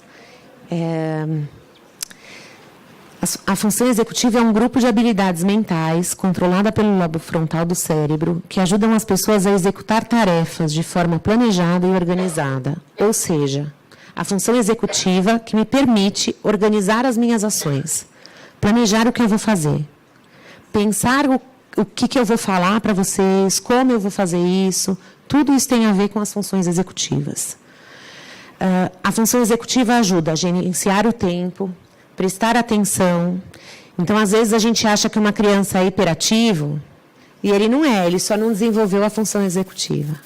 Speaker 2: A função executiva é um grupo de habilidades mentais controlada pelo lobo frontal do cérebro que ajudam as pessoas a executar tarefas de forma planejada e organizada. Ou seja, a função executiva que me permite organizar as minhas ações, planejar o que eu vou fazer, pensar o que eu vou falar para vocês, como eu vou fazer isso. Tudo isso tem a ver com as funções executivas. A função executiva ajuda a gerenciar o tempo, prestar atenção. Então, às vezes, a gente acha que uma criança é hiperativo, e ele não é, ele só não desenvolveu a função executiva.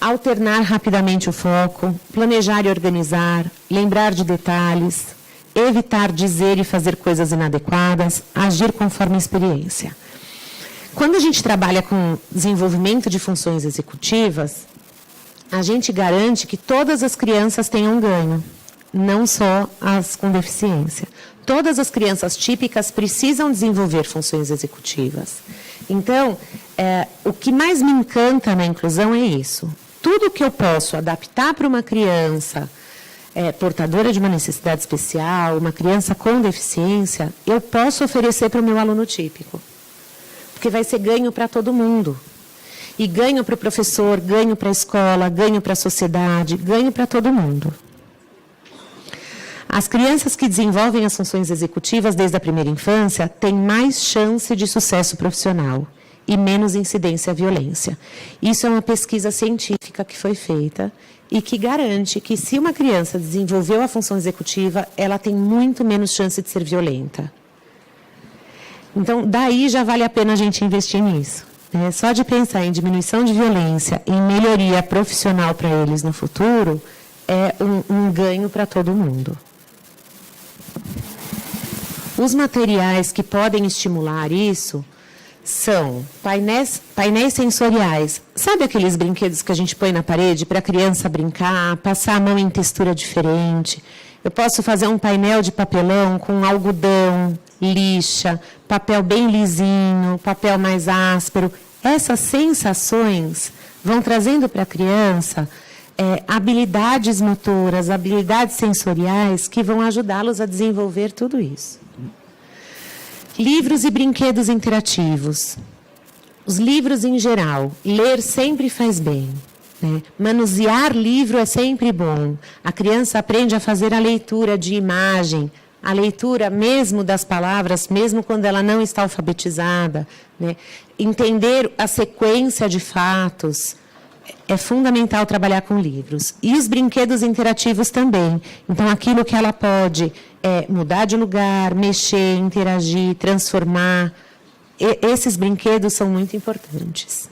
Speaker 2: Alternar rapidamente o foco, planejar e organizar, lembrar de detalhes, evitar dizer e fazer coisas inadequadas, agir conforme a experiência. Quando a gente trabalha com desenvolvimento de funções executivas, a gente garante que todas as crianças tenham ganho, não só as com deficiência. Todas as crianças típicas precisam desenvolver funções executivas. Então, o que mais me encanta na inclusão é isso. Tudo que eu posso adaptar para uma criança portadora de uma necessidade especial, uma criança com deficiência, eu posso oferecer para o meu aluno típico. Porque vai ser ganho para todo mundo. E ganho para o professor, ganho para a escola, ganho para a sociedade, ganho para todo mundo. As crianças que desenvolvem as funções executivas desde a primeira infância têm mais chance de sucesso profissional e menos incidência à violência. Isso é uma pesquisa científica que foi feita e que garante que, se uma criança desenvolveu a função executiva, ela tem muito menos chance de ser violenta. Então, daí já vale a pena a gente investir nisso. Só de pensar em diminuição de violência, em melhoria profissional para eles no futuro, é um ganho para todo mundo. Os materiais que podem estimular isso são painéis sensoriais. Sabe aqueles brinquedos que a gente põe na parede para a criança brincar, passar a mão em textura diferente? Eu posso fazer um painel de papelão com algodão, lixa, papel bem lisinho, papel mais áspero. Essas sensações vão trazendo para a criança habilidades motoras, habilidades sensoriais que vão ajudá-los a desenvolver tudo isso. Livros e brinquedos interativos. Os livros em geral, ler sempre faz bem. Manusear livro é sempre bom. A criança aprende a fazer a leitura de imagem, a leitura mesmo das palavras, mesmo quando ela não está alfabetizada. Entender a sequência de fatos. É fundamental trabalhar com livros. E os brinquedos interativos também. Então, aquilo que ela pode mudar de lugar, mexer, interagir, transformar. Esses brinquedos são muito importantes.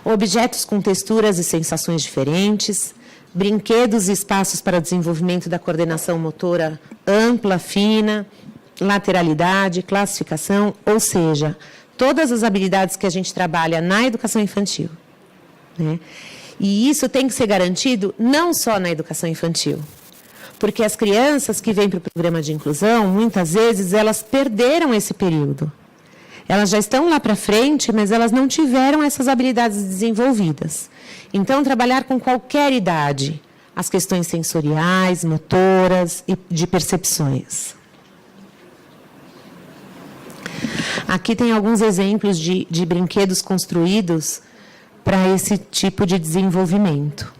Speaker 2: Objetos com texturas e sensações diferentes. Brinquedos e espaços para o desenvolvimento da coordenação motora ampla, fina, lateralidade, classificação, ou seja, todas as habilidades que a gente trabalha na educação infantil. E isso tem que ser garantido não só na educação infantil, porque as crianças que vêm para o programa de inclusão, muitas vezes, elas perderam esse período. Elas já estão lá para frente, mas elas não tiveram essas habilidades desenvolvidas. Então, trabalhar com qualquer idade, as questões sensoriais, motoras e de percepções. Aqui tem alguns exemplos de brinquedos construídos para esse tipo de desenvolvimento.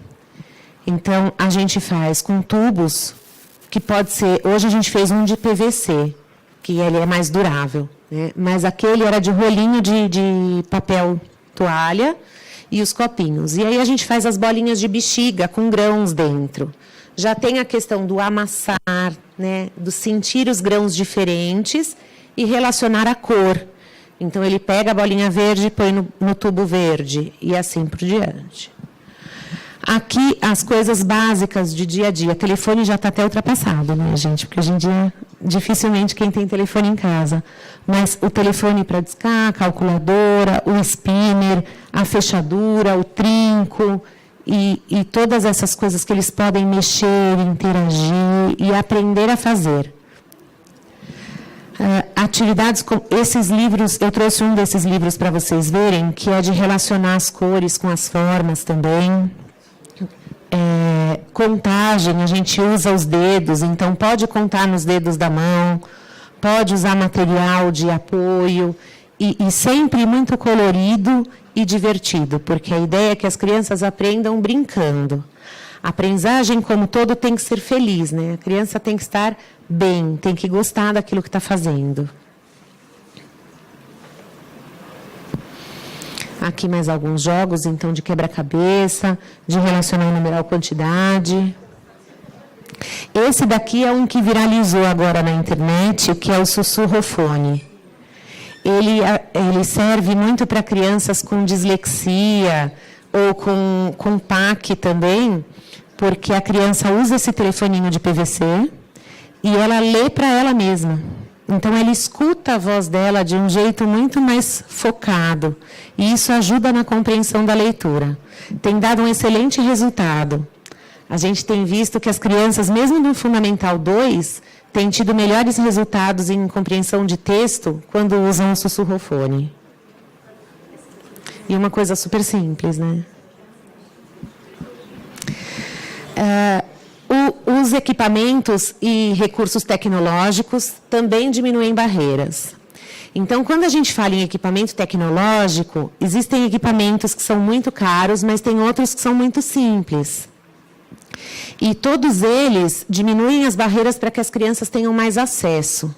Speaker 2: Então, a gente faz com tubos, que pode ser... Hoje a gente fez um de PVC, que ele é mais durável, mas aquele era de rolinho de papel toalha e os copinhos. E aí a gente faz as bolinhas de bexiga com grãos dentro. Já tem a questão do amassar, do sentir os grãos diferentes e relacionar a cor. Então, ele pega a bolinha verde e põe no tubo verde, e assim por diante. Aqui, as coisas básicas de dia a dia. O telefone já está até ultrapassado, gente? Porque hoje em dia, dificilmente quem tem telefone em casa. Mas o telefone para discar, a calculadora, o spinner, a fechadura, o trinco, e todas essas coisas que eles podem mexer, interagir e aprender a fazer. Atividades com esses livros, eu trouxe um desses livros para vocês verem, que é de relacionar as cores com as formas também. Contagem, a gente usa os dedos, então pode contar nos dedos da mão, pode usar material de apoio, e sempre muito colorido e divertido, porque a ideia é que as crianças aprendam brincando. A aprendizagem, como todo, tem que ser feliz, A criança tem que estar bem, tem que gostar daquilo que está fazendo. Aqui mais alguns jogos, então, de quebra-cabeça, de relacionar numeral quantidade. Esse daqui é um que viralizou agora na internet, que é o sussurrofone. Ele serve muito para crianças com dislexia ou com PAC também, porque a criança usa esse telefoninho de PVC e ela lê para ela mesma. Então, ela escuta a voz dela de um jeito muito mais focado. E isso ajuda na compreensão da leitura. Tem dado um excelente resultado. A gente tem visto que as crianças, mesmo no Fundamental 2, têm tido melhores resultados em compreensão de texto quando usam o sussurrofone. E uma coisa super simples, os equipamentos e recursos tecnológicos também diminuem barreiras. Então, quando a gente fala em equipamento tecnológico, existem equipamentos que são muito caros, mas tem outros que são muito simples. E todos eles diminuem as barreiras para que as crianças tenham mais acesso.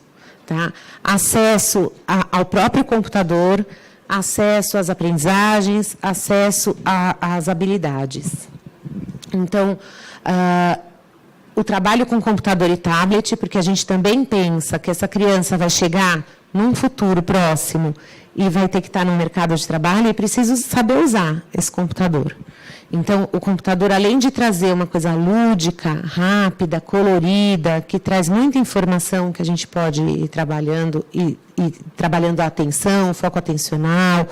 Speaker 2: Tá? Acesso ao próprio computador, acesso às aprendizagens, acesso às habilidades. Então, o trabalho com computador e tablet, porque a gente também pensa que essa criança vai chegar num futuro próximo e vai ter que estar no mercado de trabalho e precisa saber usar esse computador. Então, o computador, além de trazer uma coisa lúdica, rápida, colorida, que traz muita informação que a gente pode ir trabalhando, e trabalhando a atenção, o foco atencional,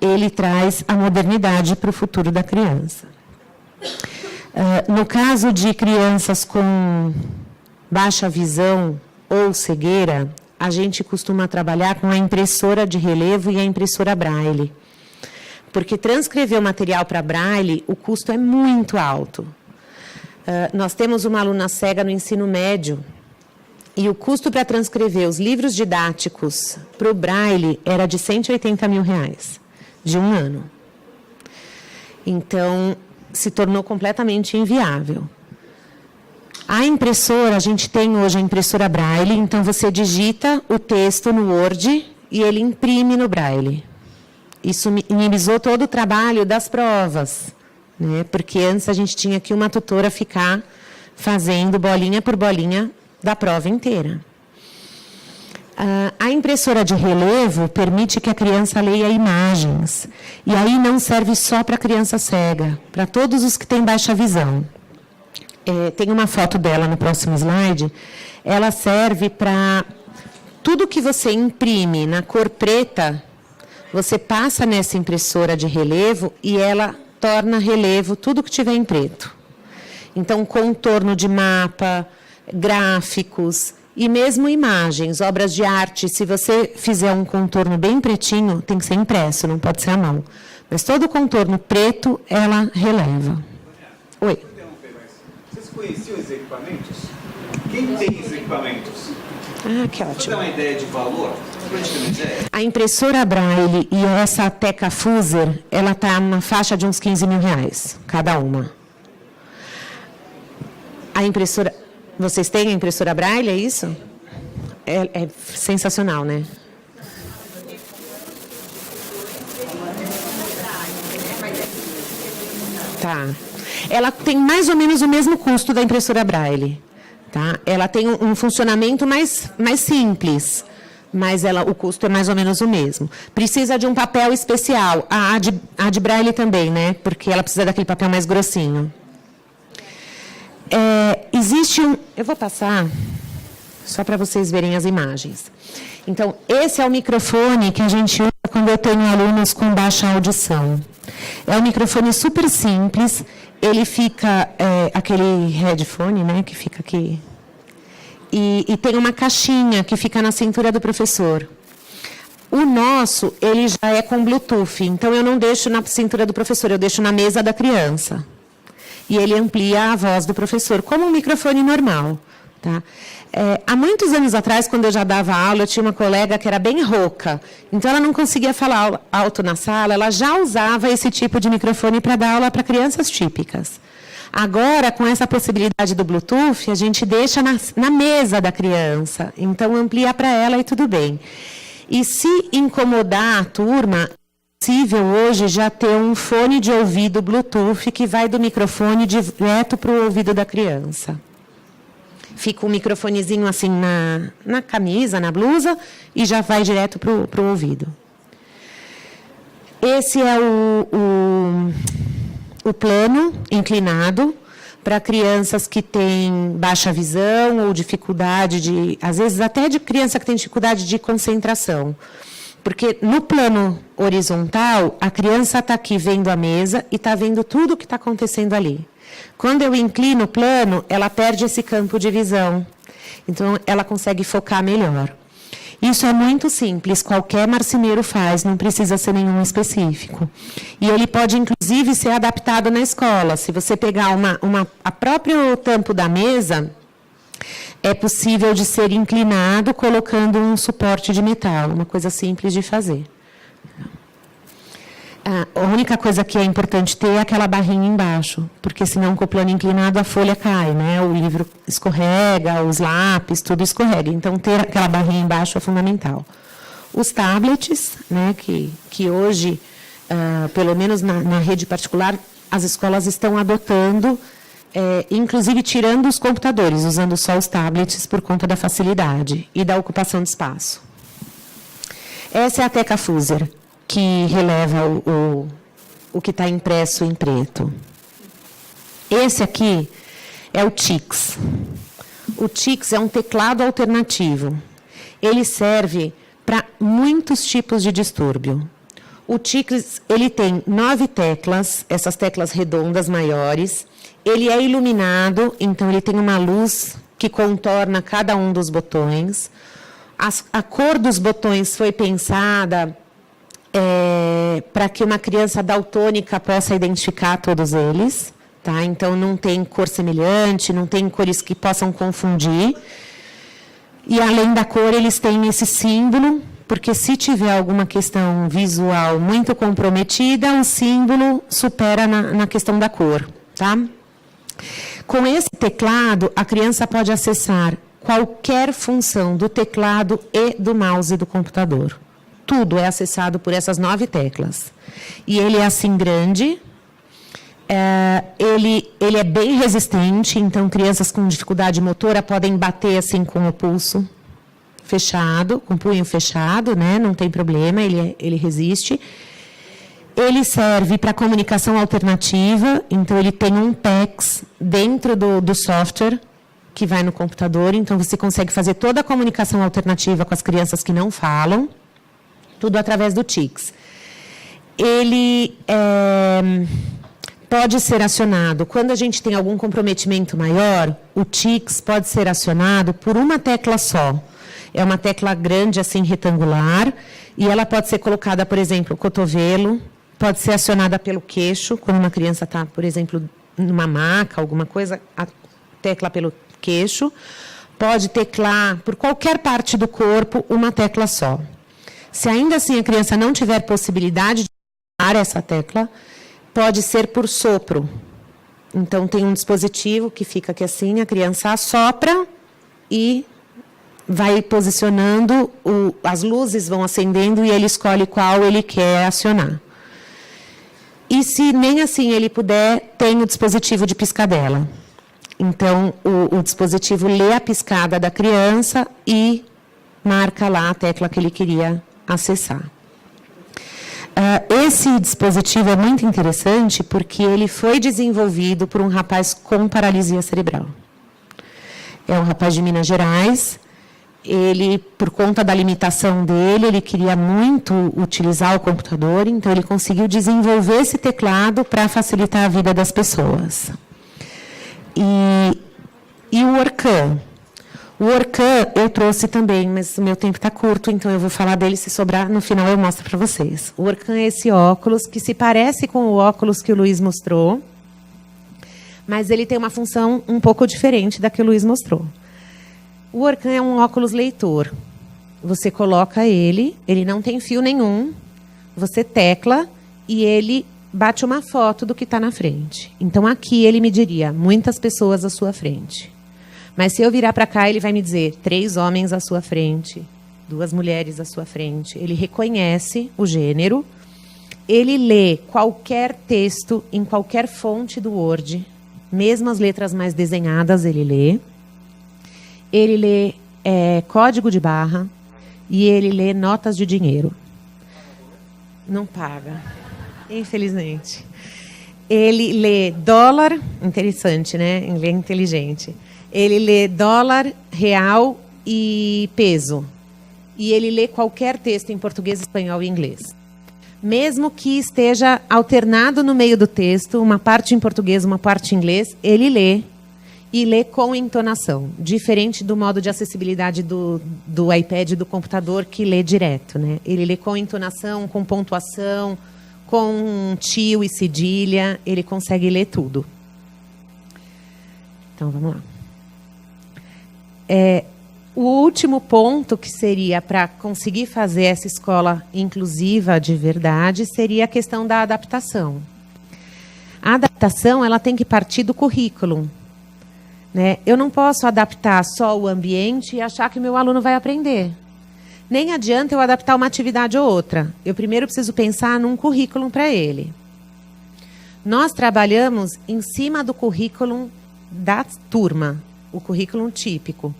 Speaker 2: ele traz a modernidade para o futuro da criança. No caso de crianças com baixa visão ou cegueira, a gente costuma trabalhar com a impressora de relevo e a impressora Braille. Porque transcrever o material para Braille, o custo é muito alto. Nós temos uma aluna cega no ensino médio, e o custo para transcrever os livros didáticos para o Braille era de R$180 mil, de um ano. Então, se tornou completamente inviável. A impressora, a gente tem hoje a impressora Braille, então você digita o texto no Word e ele imprime no Braille. Isso minimizou todo o trabalho das provas, né? Porque antes a gente tinha que uma tutora ficar fazendo bolinha por bolinha da prova inteira. A impressora de relevo permite que a criança leia imagens. E aí não serve só para a criança cega, para todos os que têm baixa visão. Tem uma foto dela no próximo slide. Ela serve para tudo que você imprime na cor preta, você passa nessa impressora de relevo e ela torna relevo tudo que tiver em preto. Então, contorno de mapa, gráficos e mesmo imagens, obras de arte. Se você fizer um contorno bem pretinho, tem que ser impresso, não pode ser à mão. Mas todo o contorno preto, ela releva. Oi.
Speaker 3: Vocês conheciam os equipamentos? Quem tem os equipamentos?
Speaker 2: Que ótimo.
Speaker 3: Você dá uma ideia de valor?
Speaker 2: A impressora Braille e essa Teca Fuser, ela está na faixa de uns R$15 mil, cada uma. A impressora... Vocês têm a impressora Braille, é isso? É sensacional, né? Tá. Ela tem mais ou menos o mesmo custo da impressora Braille. Tá? Ela tem um funcionamento mais simples, mas o custo é mais ou menos o mesmo. Precisa de um papel especial. A de Braille também, né? Porque ela precisa daquele papel mais grossinho. Existe eu vou passar, só para vocês verem as imagens. Então, esse é o microfone que a gente usa quando eu tenho alunos com baixa audição. É um microfone super simples, ele fica, aquele headphone, né, que fica aqui, e tem uma caixinha que fica na cintura do professor. O nosso, ele já é com Bluetooth, então eu não deixo na cintura do professor, eu deixo na mesa da criança. E ele amplia a voz do professor, como um microfone normal. Tá? Há muitos anos atrás, quando eu já dava aula, eu tinha uma colega que era bem rouca. Então, ela não conseguia falar alto na sala, ela já usava esse tipo de microfone para dar aula para crianças típicas. Agora, com essa possibilidade do Bluetooth, a gente deixa na mesa da criança. Então, amplia para ela e tudo bem. E se incomodar a turma... É possível hoje já ter um fone de ouvido Bluetooth que vai do microfone direto para o ouvido da criança. Fica um microfonezinho assim na camisa, na blusa, e já vai direto para o ouvido. Esse é o plano inclinado para crianças que têm baixa visão ou dificuldade às vezes até de criança que tem dificuldade de concentração. Porque no plano horizontal, a criança está aqui vendo a mesa e está vendo tudo o que está acontecendo ali. Quando eu inclino o plano, ela perde esse campo de visão. Então, ela consegue focar melhor. Isso é muito simples, qualquer marceneiro faz, não precisa ser nenhum específico. E ele pode, inclusive, ser adaptado na escola. Se você pegar a próprio tampo da mesa, é possível de ser inclinado colocando um suporte de metal, uma coisa simples de fazer. A única coisa que é importante ter é aquela barrinha embaixo, porque senão com o plano inclinado a folha cai, né? O livro escorrega, os lápis, tudo escorrega. Então, ter aquela barrinha embaixo é fundamental. Os tablets, né, que hoje, pelo menos na rede particular, as escolas estão adotando, inclusive tirando os computadores, usando só os tablets por conta da facilidade e da ocupação de espaço. Essa é a Teca Fuser, que releva o que está impresso em preto. Esse aqui é o TICS. O TICS é um teclado alternativo. Ele serve para muitos tipos de distúrbio. O TICS, ele tem 9 teclas, essas teclas redondas maiores. Ele é iluminado, então ele tem uma luz que contorna cada um dos botões. A cor dos botões foi pensada para que uma criança daltônica possa identificar todos eles. Tá? Então, não tem cor semelhante, não tem cores que possam confundir. E, além da cor, eles têm esse símbolo, porque se tiver alguma questão visual muito comprometida, o símbolo supera na questão da cor. Tá? Com esse teclado, a criança pode acessar qualquer função do teclado e do mouse do computador. Tudo é acessado por essas 9 teclas. E ele é assim grande, ele é bem resistente, então crianças com dificuldade motora podem bater assim com o pulso fechado, com o punho fechado, né? Não tem problema, ele resiste. Ele serve para comunicação alternativa, então ele tem um PEX dentro do software que vai no computador, então você consegue fazer toda a comunicação alternativa com as crianças que não falam, tudo através do TICS. Ele pode ser acionado, quando a gente tem algum comprometimento maior, o TICS pode ser acionado por uma tecla só. É uma tecla grande, assim, retangular, e ela pode ser colocada, por exemplo, no cotovelo, pode ser acionada pelo queixo, quando uma criança está, por exemplo, numa maca, alguma coisa, a tecla pelo queixo. Pode teclar por qualquer parte do corpo, uma tecla só. Se ainda assim a criança não tiver possibilidade de usar essa tecla, pode ser por sopro. Então, tem um dispositivo que fica aqui assim, a criança assopra e vai posicionando, as luzes vão acendendo e ele escolhe qual ele quer acionar. E se nem assim ele puder, tem o dispositivo de piscadela. Então, o dispositivo lê a piscada da criança e marca lá a tecla que ele queria acessar. Esse dispositivo é muito interessante porque ele foi desenvolvido por um rapaz com paralisia cerebral. É um rapaz de Minas Gerais. Ele, por conta da limitação dele, ele queria muito utilizar o computador, então ele conseguiu desenvolver esse teclado para facilitar a vida das pessoas. E o Orkan? O Orkan eu trouxe também, mas o meu tempo está curto, então eu vou falar dele, se sobrar, no final eu mostro para vocês. O Orkan é esse óculos, que se parece com o óculos que o Luiz mostrou, mas ele tem uma função um pouco diferente da que o Luiz mostrou. O Orkan é um óculos leitor. Você coloca ele não tem fio nenhum, você tecla e ele bate uma foto do que está na frente. Então, aqui ele me diria muitas pessoas à sua frente. Mas se eu virar para cá, ele vai me dizer 3 homens à sua frente, 2 mulheres à sua frente. Ele reconhece o gênero, ele lê qualquer texto em qualquer fonte do Word, mesmo as letras mais desenhadas ele lê. Ele lê código de barra e ele lê notas de dinheiro. Não paga, infelizmente. Ele lê dólar, interessante, né? Ele é inteligente. Ele lê dólar, real e peso. E ele lê qualquer texto em português, espanhol e inglês. Mesmo que esteja alternado no meio do texto, uma parte em português, uma parte em inglês, ele lê. e lê com entonação, diferente do modo de acessibilidade do iPad e do computador, que lê direto, né? Ele lê com entonação, com pontuação, com tio e cedilha, ele consegue ler tudo. Então, vamos lá. O último ponto que seria para conseguir fazer essa escola inclusiva de verdade seria a questão da adaptação. A adaptação ela tem que partir do currículo, né? Eu não posso adaptar só o ambiente e achar que o meu aluno vai aprender. Nem adianta eu adaptar uma atividade ou outra. Eu primeiro preciso pensar num currículo para ele. Nós trabalhamos em cima do currículo da turma, o currículo típico.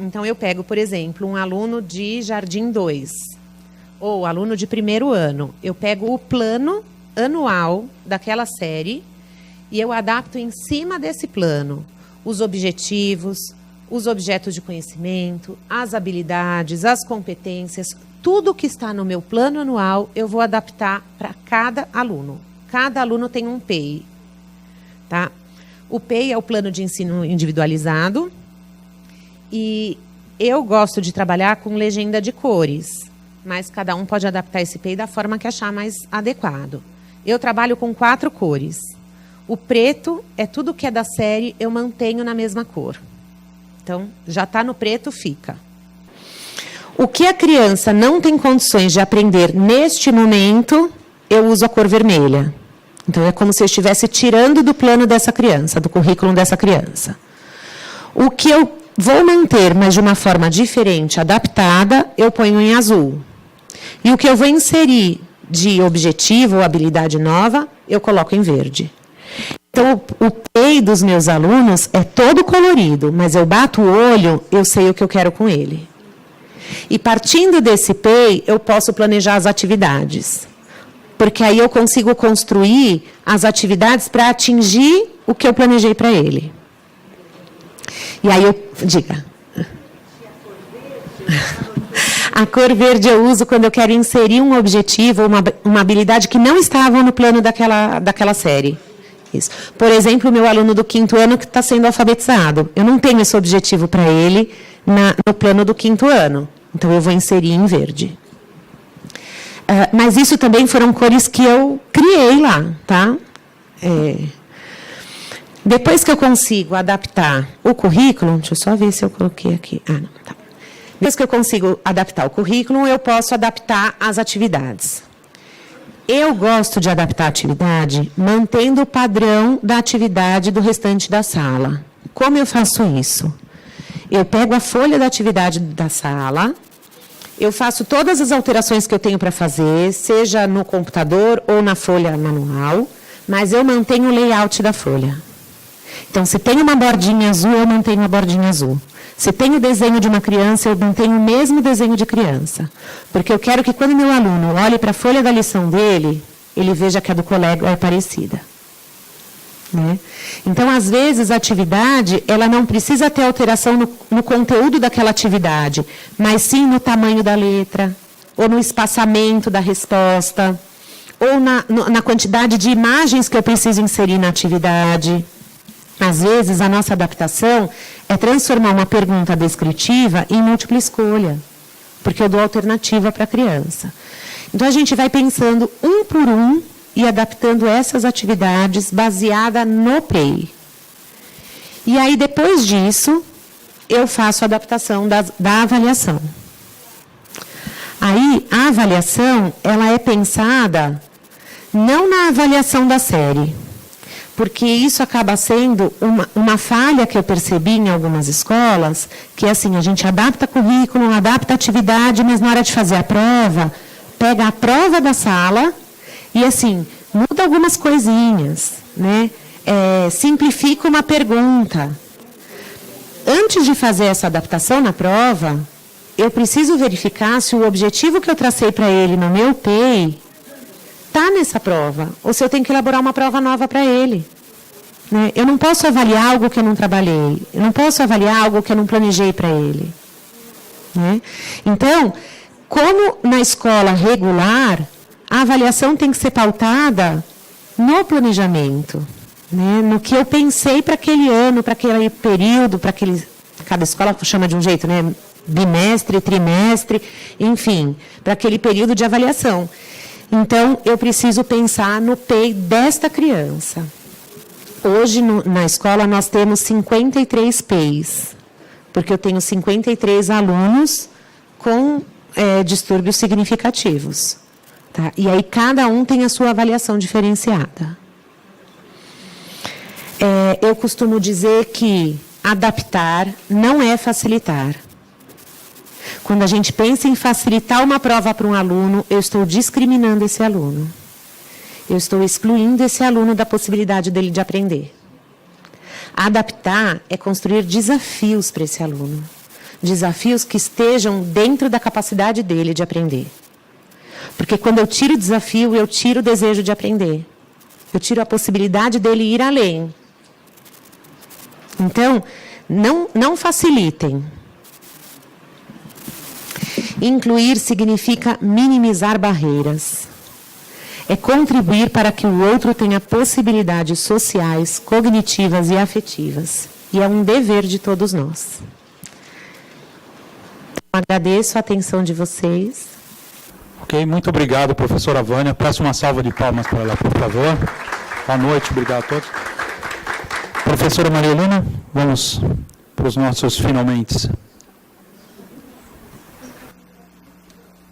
Speaker 2: Então, eu pego, por exemplo, um aluno de Jardim 2, ou aluno de primeiro ano. Eu pego o plano anual daquela série e eu adapto em cima desse plano os objetivos, os objetos de conhecimento, as habilidades, as competências, tudo que está no meu plano anual, eu vou adaptar para cada aluno. Cada aluno tem um PEI. Tá? O PEI é o plano de ensino individualizado. E eu gosto de trabalhar com legenda de cores, mas cada um pode adaptar esse PEI da forma que achar mais adequado. Eu trabalho com 4 cores. O preto é tudo que é da série, eu mantenho na mesma cor. Então, já está no preto, fica. O que a criança não tem condições de aprender neste momento, eu uso a cor vermelha. Então, é como se eu estivesse tirando do plano dessa criança, do currículo dessa criança. O que eu vou manter, mas de uma forma diferente, adaptada, eu ponho em azul. E o que eu vou inserir de objetivo ou habilidade nova, eu coloco em verde. Então, o PEI dos meus alunos é todo colorido, mas eu bato o olho, eu sei o que eu quero com ele. E partindo desse PEI, eu posso planejar as atividades. Porque aí eu consigo construir as atividades para atingir o que eu planejei para ele. E aí diga. A cor verde eu uso quando eu quero inserir um objetivo, uma habilidade que não estava no plano daquela série. Isso. Por exemplo, o meu aluno do 5º ano que está sendo alfabetizado. Eu não tenho esse objetivo para ele no plano do 5º ano. Então, eu vou inserir em verde. Mas isso também foram cores que eu criei lá, tá? Depois que eu consigo adaptar o currículo, deixa eu só ver se eu coloquei aqui. Não, tá. Depois que eu consigo adaptar o currículo, eu posso adaptar as atividades. Eu gosto de adaptar a atividade mantendo o padrão da atividade do restante da sala. Como eu faço isso? Eu pego a folha da atividade da sala, eu faço todas as alterações que eu tenho para fazer, seja no computador ou na folha manual, mas eu mantenho o layout da folha. Então, se tem uma bordinha azul, eu mantenho a bordinha azul. Se tem o desenho de uma criança, eu mantenho o mesmo desenho de criança. Porque eu quero que quando meu aluno olhe para a folha da lição dele, ele veja que a do colega é parecida. Né? Então, às vezes, a atividade ela não precisa ter alteração no conteúdo daquela atividade, mas sim no tamanho da letra, ou no espaçamento da resposta, ou na quantidade de imagens que eu preciso inserir na atividade. Às vezes, a nossa adaptação é transformar uma pergunta descritiva em múltipla escolha, porque eu dou alternativa para a criança. Então, a gente vai pensando um por um e adaptando essas atividades baseada no PEI. E aí, depois disso, eu faço a adaptação da avaliação. Aí, a avaliação, ela é pensada não na avaliação da série, porque isso acaba sendo uma falha que eu percebi em algumas escolas, que é assim, a gente adapta currículo, adapta atividade, mas na hora de fazer a prova, pega a prova da sala e, assim, muda algumas coisinhas, né? Simplifica uma pergunta. Antes de fazer essa adaptação na prova, eu preciso verificar se o objetivo que eu tracei para ele no meu PEI está nessa prova, ou se eu tenho que elaborar uma prova nova para ele. Né? Eu não posso avaliar algo que eu não trabalhei, eu não posso avaliar algo que eu não planejei para ele. Né? Então, como na escola regular, a avaliação tem que ser pautada no planejamento. né, no que eu pensei para aquele ano, para aquele período, para aquele... Cada escola chama de um jeito, né? Bimestre, trimestre, enfim, para aquele período de avaliação. Então, eu preciso pensar no PEI desta criança. Hoje, na escola, nós temos 53 PEIs, porque eu tenho 53 alunos com distúrbios significativos. Tá? E aí, cada um tem a sua avaliação diferenciada. Eu costumo dizer que adaptar não é facilitar. Quando a gente pensa em facilitar uma prova para um aluno, eu estou discriminando esse aluno. Eu estou excluindo esse aluno da possibilidade dele de aprender. Adaptar é construir desafios para esse aluno. Desafios que estejam dentro da capacidade dele de aprender. Porque quando eu tiro o desafio, eu tiro o desejo de aprender. Eu tiro a possibilidade dele ir além. Então, não facilitem. Incluir significa minimizar barreiras. É contribuir para que o outro tenha possibilidades sociais, cognitivas e afetivas. E é um dever de todos nós. Agradeço a atenção de vocês.
Speaker 1: Ok, muito obrigado, professora Vânia. Peço uma salva de palmas para ela, por favor. Boa noite, obrigado a todos. Professora Maria Helena, vamos para os nossos finalmente.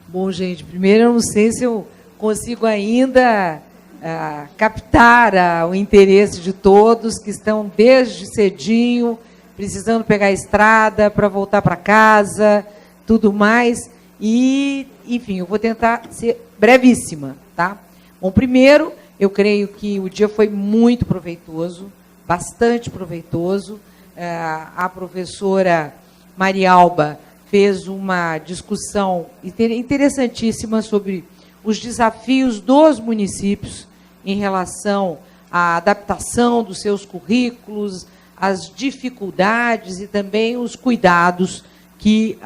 Speaker 4: Bom, gente, primeiro eu não sei se eu consigo ainda captar o interesse de todos que estão desde cedinho, precisando pegar a estrada para voltar para casa, tudo mais. E, enfim, eu vou tentar ser brevíssima, tá? Bom, primeiro, eu creio que o dia foi muito proveitoso, bastante proveitoso. A professora Marialba fez uma discussão interessantíssima sobre os desafios dos municípios em relação à adaptação dos seus currículos, as dificuldades e também os cuidados que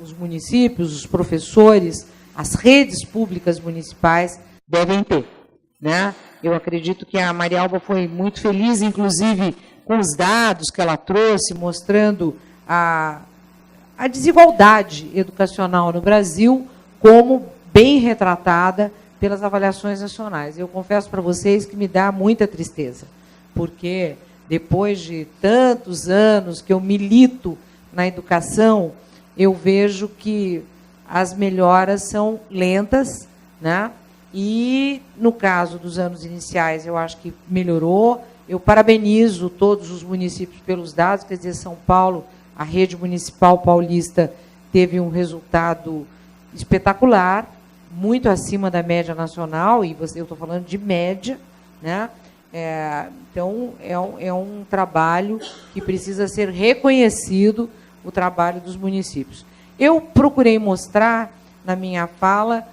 Speaker 4: os municípios, os professores, as redes públicas municipais devem ter, né? Eu acredito que a Marialba foi muito feliz, inclusive, com os dados que ela trouxe, mostrando a desigualdade educacional no Brasil como bem retratada pelas avaliações nacionais. Eu confesso para vocês que me dá muita tristeza, porque depois de tantos anos que eu milito na educação, eu vejo que as melhoras são lentas, né? E, no caso dos anos iniciais, eu acho que melhorou. Eu parabenizo todos os municípios pelos dados, quer dizer, São Paulo, a rede municipal paulista teve um resultado espetacular, muito acima da média nacional, e eu estou falando de média, né? Então, é um trabalho que precisa ser reconhecido, o trabalho dos municípios. Eu procurei mostrar, na minha fala,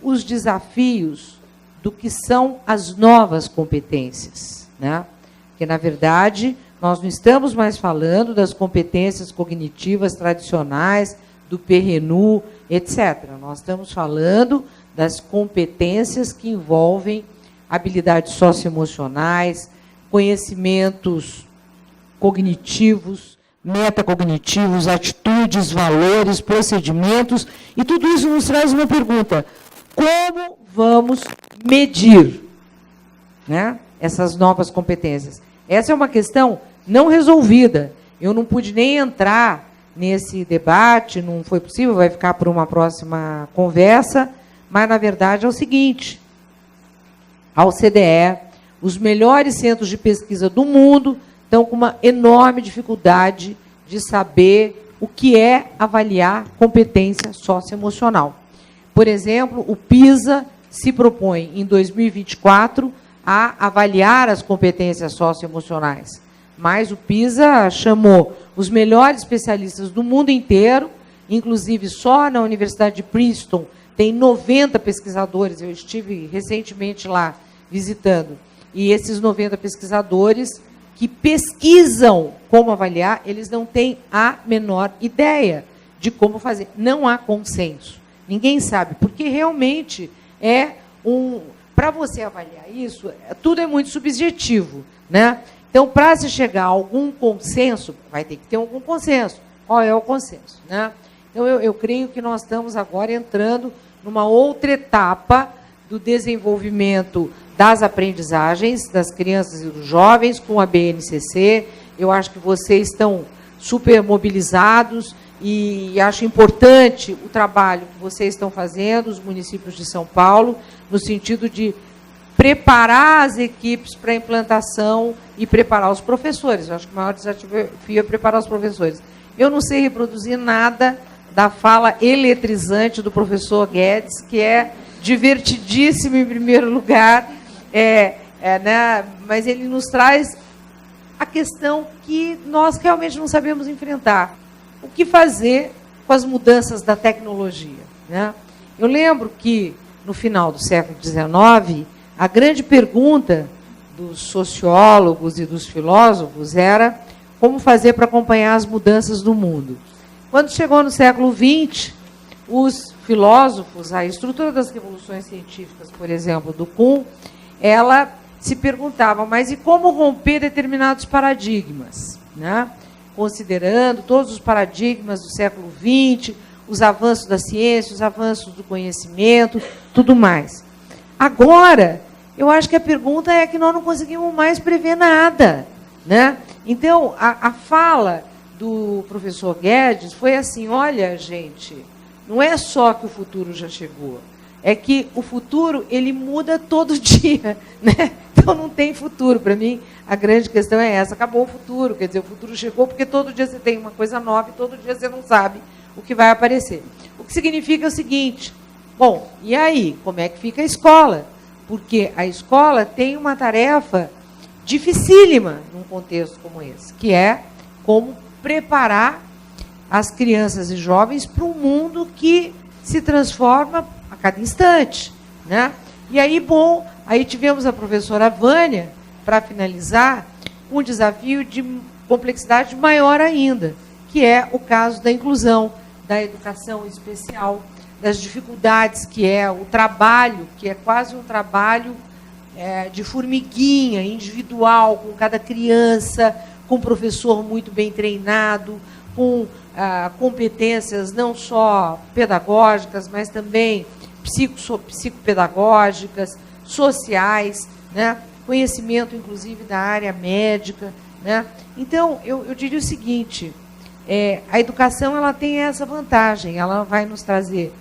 Speaker 4: os desafios do que são as novas competências, né? Porque, na verdade, nós não estamos mais falando das competências cognitivas tradicionais, do PRNU, etc. Nós estamos falando das competências que envolvem habilidades socioemocionais, conhecimentos cognitivos, metacognitivos, atitudes, valores, procedimentos, e tudo isso nos traz uma pergunta: como vamos medir, né, essas novas competências? Essa é uma questão não resolvida. Eu não pude nem entrar nesse debate, não foi possível, vai ficar para uma próxima conversa, mas, na verdade, é o seguinte: a OCDE, os melhores centros de pesquisa do mundo estão com uma enorme dificuldade de saber o que é avaliar competência socioemocional. Por exemplo, o PISA se propõe, em 2024, a avaliar as competências socioemocionais. Mas o PISA chamou os melhores especialistas do mundo inteiro, inclusive só na Universidade de Princeton tem 90 pesquisadores, eu estive recentemente lá visitando, e esses 90 pesquisadores que pesquisam como avaliar, eles não têm a menor ideia de como fazer. Não há consenso. Ninguém sabe, porque realmente é para você avaliar isso, tudo é muito subjetivo, né? Então, para se chegar a algum consenso, vai ter que ter algum consenso. Qual é o consenso, né? Então, eu creio que nós estamos agora entrando numa outra etapa do desenvolvimento das aprendizagens das crianças e dos jovens com a BNCC. Eu acho que vocês estão super mobilizados e acho importante o trabalho que vocês estão fazendo, os municípios de São Paulo, no sentido de preparar as equipes para a implantação e preparar os professores. Eu acho que o maior desafio é preparar os professores. Eu não sei reproduzir nada da fala eletrizante do professor Guedes, que é divertidíssimo em primeiro lugar, né? Mas ele nos traz a questão que nós realmente não sabemos enfrentar. O que fazer com as mudanças da tecnologia, né? Eu lembro que, no final do século XIX, a grande pergunta dos sociólogos e dos filósofos era como fazer para acompanhar as mudanças do mundo. Quando chegou no século XX, os filósofos, a estrutura das revoluções científicas, por exemplo, do Kuhn, ela se perguntava, mas e como romper determinados paradigmas, né? Considerando todos os paradigmas do século XX, os avanços da ciência, os avanços do conhecimento, tudo mais. Agora, eu acho que a pergunta é que nós não conseguimos mais prever nada, né? Então, a fala do professor Guedes foi assim, olha, gente, não é só que o futuro já chegou, é que o futuro, ele muda todo dia, né? Então, não tem futuro. Para mim, a grande questão é essa, acabou o futuro, quer dizer, o futuro chegou porque todo dia você tem uma coisa nova e todo dia você não sabe o que vai aparecer. O que significa o seguinte, bom, e aí, como é que fica a escola? Porque a escola tem uma tarefa dificílima num contexto como esse, que é como preparar as crianças e jovens para um mundo que se transforma a cada instante, né? E aí, bom, aí tivemos a professora Vânia, para finalizar, um desafio de complexidade maior ainda, que é o caso da inclusão, da educação especial, das dificuldades que é o trabalho, que é quase um trabalho de formiguinha, individual, com cada criança, com um professor muito bem treinado, com competências não só pedagógicas, mas também psicopedagógicas, sociais, né? Conhecimento, inclusive, da área médica, né? Então, eu diria o seguinte, a educação ela tem essa vantagem, ela vai nos trazer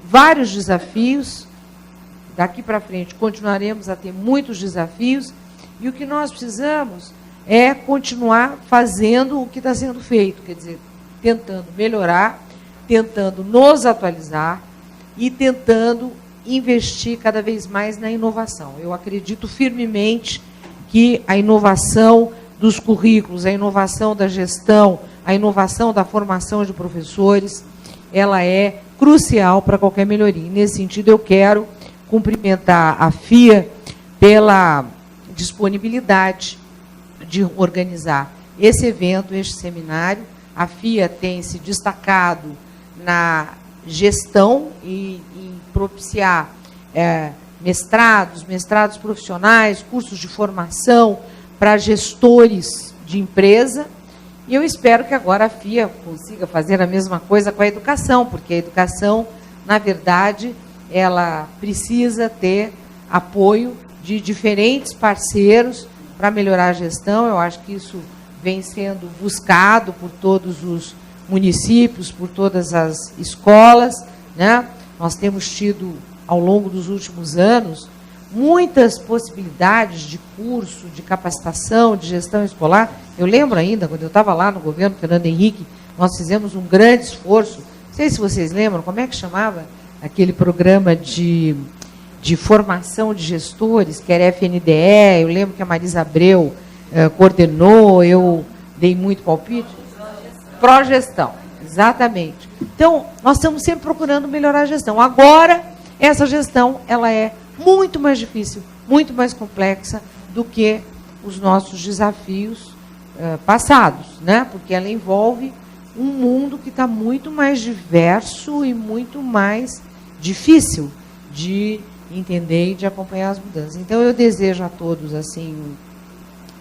Speaker 4: vários desafios, daqui para frente continuaremos a ter muitos desafios, e o que nós precisamos é continuar fazendo o que está sendo feito, quer dizer, tentando melhorar, tentando nos atualizar e tentando investir cada vez mais na inovação. Eu acredito firmemente que a inovação dos currículos, a inovação da gestão, a inovação da formação de professores, ela é crucial para qualquer melhoria. Nesse sentido, eu quero cumprimentar a FIA pela disponibilidade de organizar esse evento, este seminário. A FIA tem se destacado na gestão e em propiciar mestrados profissionais, cursos de formação para gestores de empresa, e eu espero que agora a FIA consiga fazer a mesma coisa com a educação, porque a educação, na verdade, ela precisa ter apoio de diferentes parceiros para melhorar a gestão. Eu acho que isso vem sendo buscado por todos os municípios, por todas as escolas, né? Nós temos tido, ao longo dos últimos anos, muitas possibilidades de curso, de capacitação, de gestão escolar. Eu lembro ainda, quando eu estava lá no governo Fernando Henrique, nós fizemos um grande esforço. Não sei se vocês lembram, como é que chamava aquele programa de formação de gestores, que era FNDE, eu lembro que a Marisa Abreu coordenou, eu dei muito palpite. Progestão, exatamente. Então, nós estamos sempre procurando melhorar a gestão. Agora, essa gestão ela é muito mais difícil, muito mais complexa do que os nossos desafios passados, né? Porque ela envolve um mundo que está muito mais diverso e muito mais difícil de entender e de acompanhar as mudanças. Então, eu desejo a todos, assim,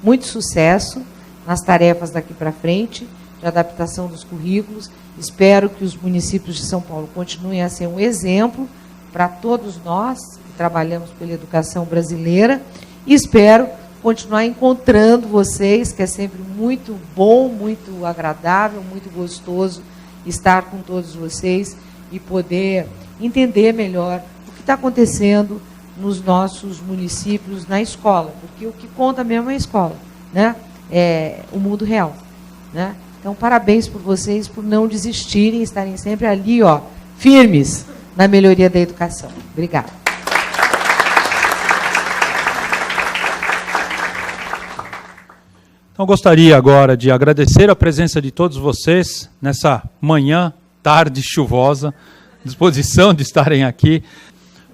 Speaker 4: muito sucesso nas tarefas daqui para frente, de adaptação dos currículos. Espero que os municípios de São Paulo continuem a ser um exemplo para todos nós que trabalhamos pela educação brasileira, e espero continuar encontrando vocês, que é sempre muito bom, muito agradável, muito gostoso estar com todos vocês e poder entender melhor o que está acontecendo nos nossos municípios, na escola, porque o que conta mesmo é a escola, né? É o mundo real, né? Então, parabéns por vocês, por não desistirem, estarem sempre ali, ó, firmes na melhoria da educação. Obrigada.
Speaker 1: Então, gostaria agora de agradecer a presença de todos vocês nessa manhã, tarde chuvosa, disposição de estarem aqui.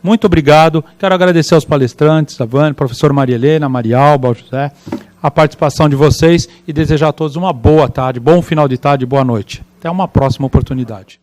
Speaker 1: Muito obrigado. Quero agradecer aos palestrantes, a Vânia, professor Maria Helena, Maria Alba, José, a participação de vocês e desejar a todos uma boa tarde, bom final de tarde e boa noite. Até uma próxima oportunidade.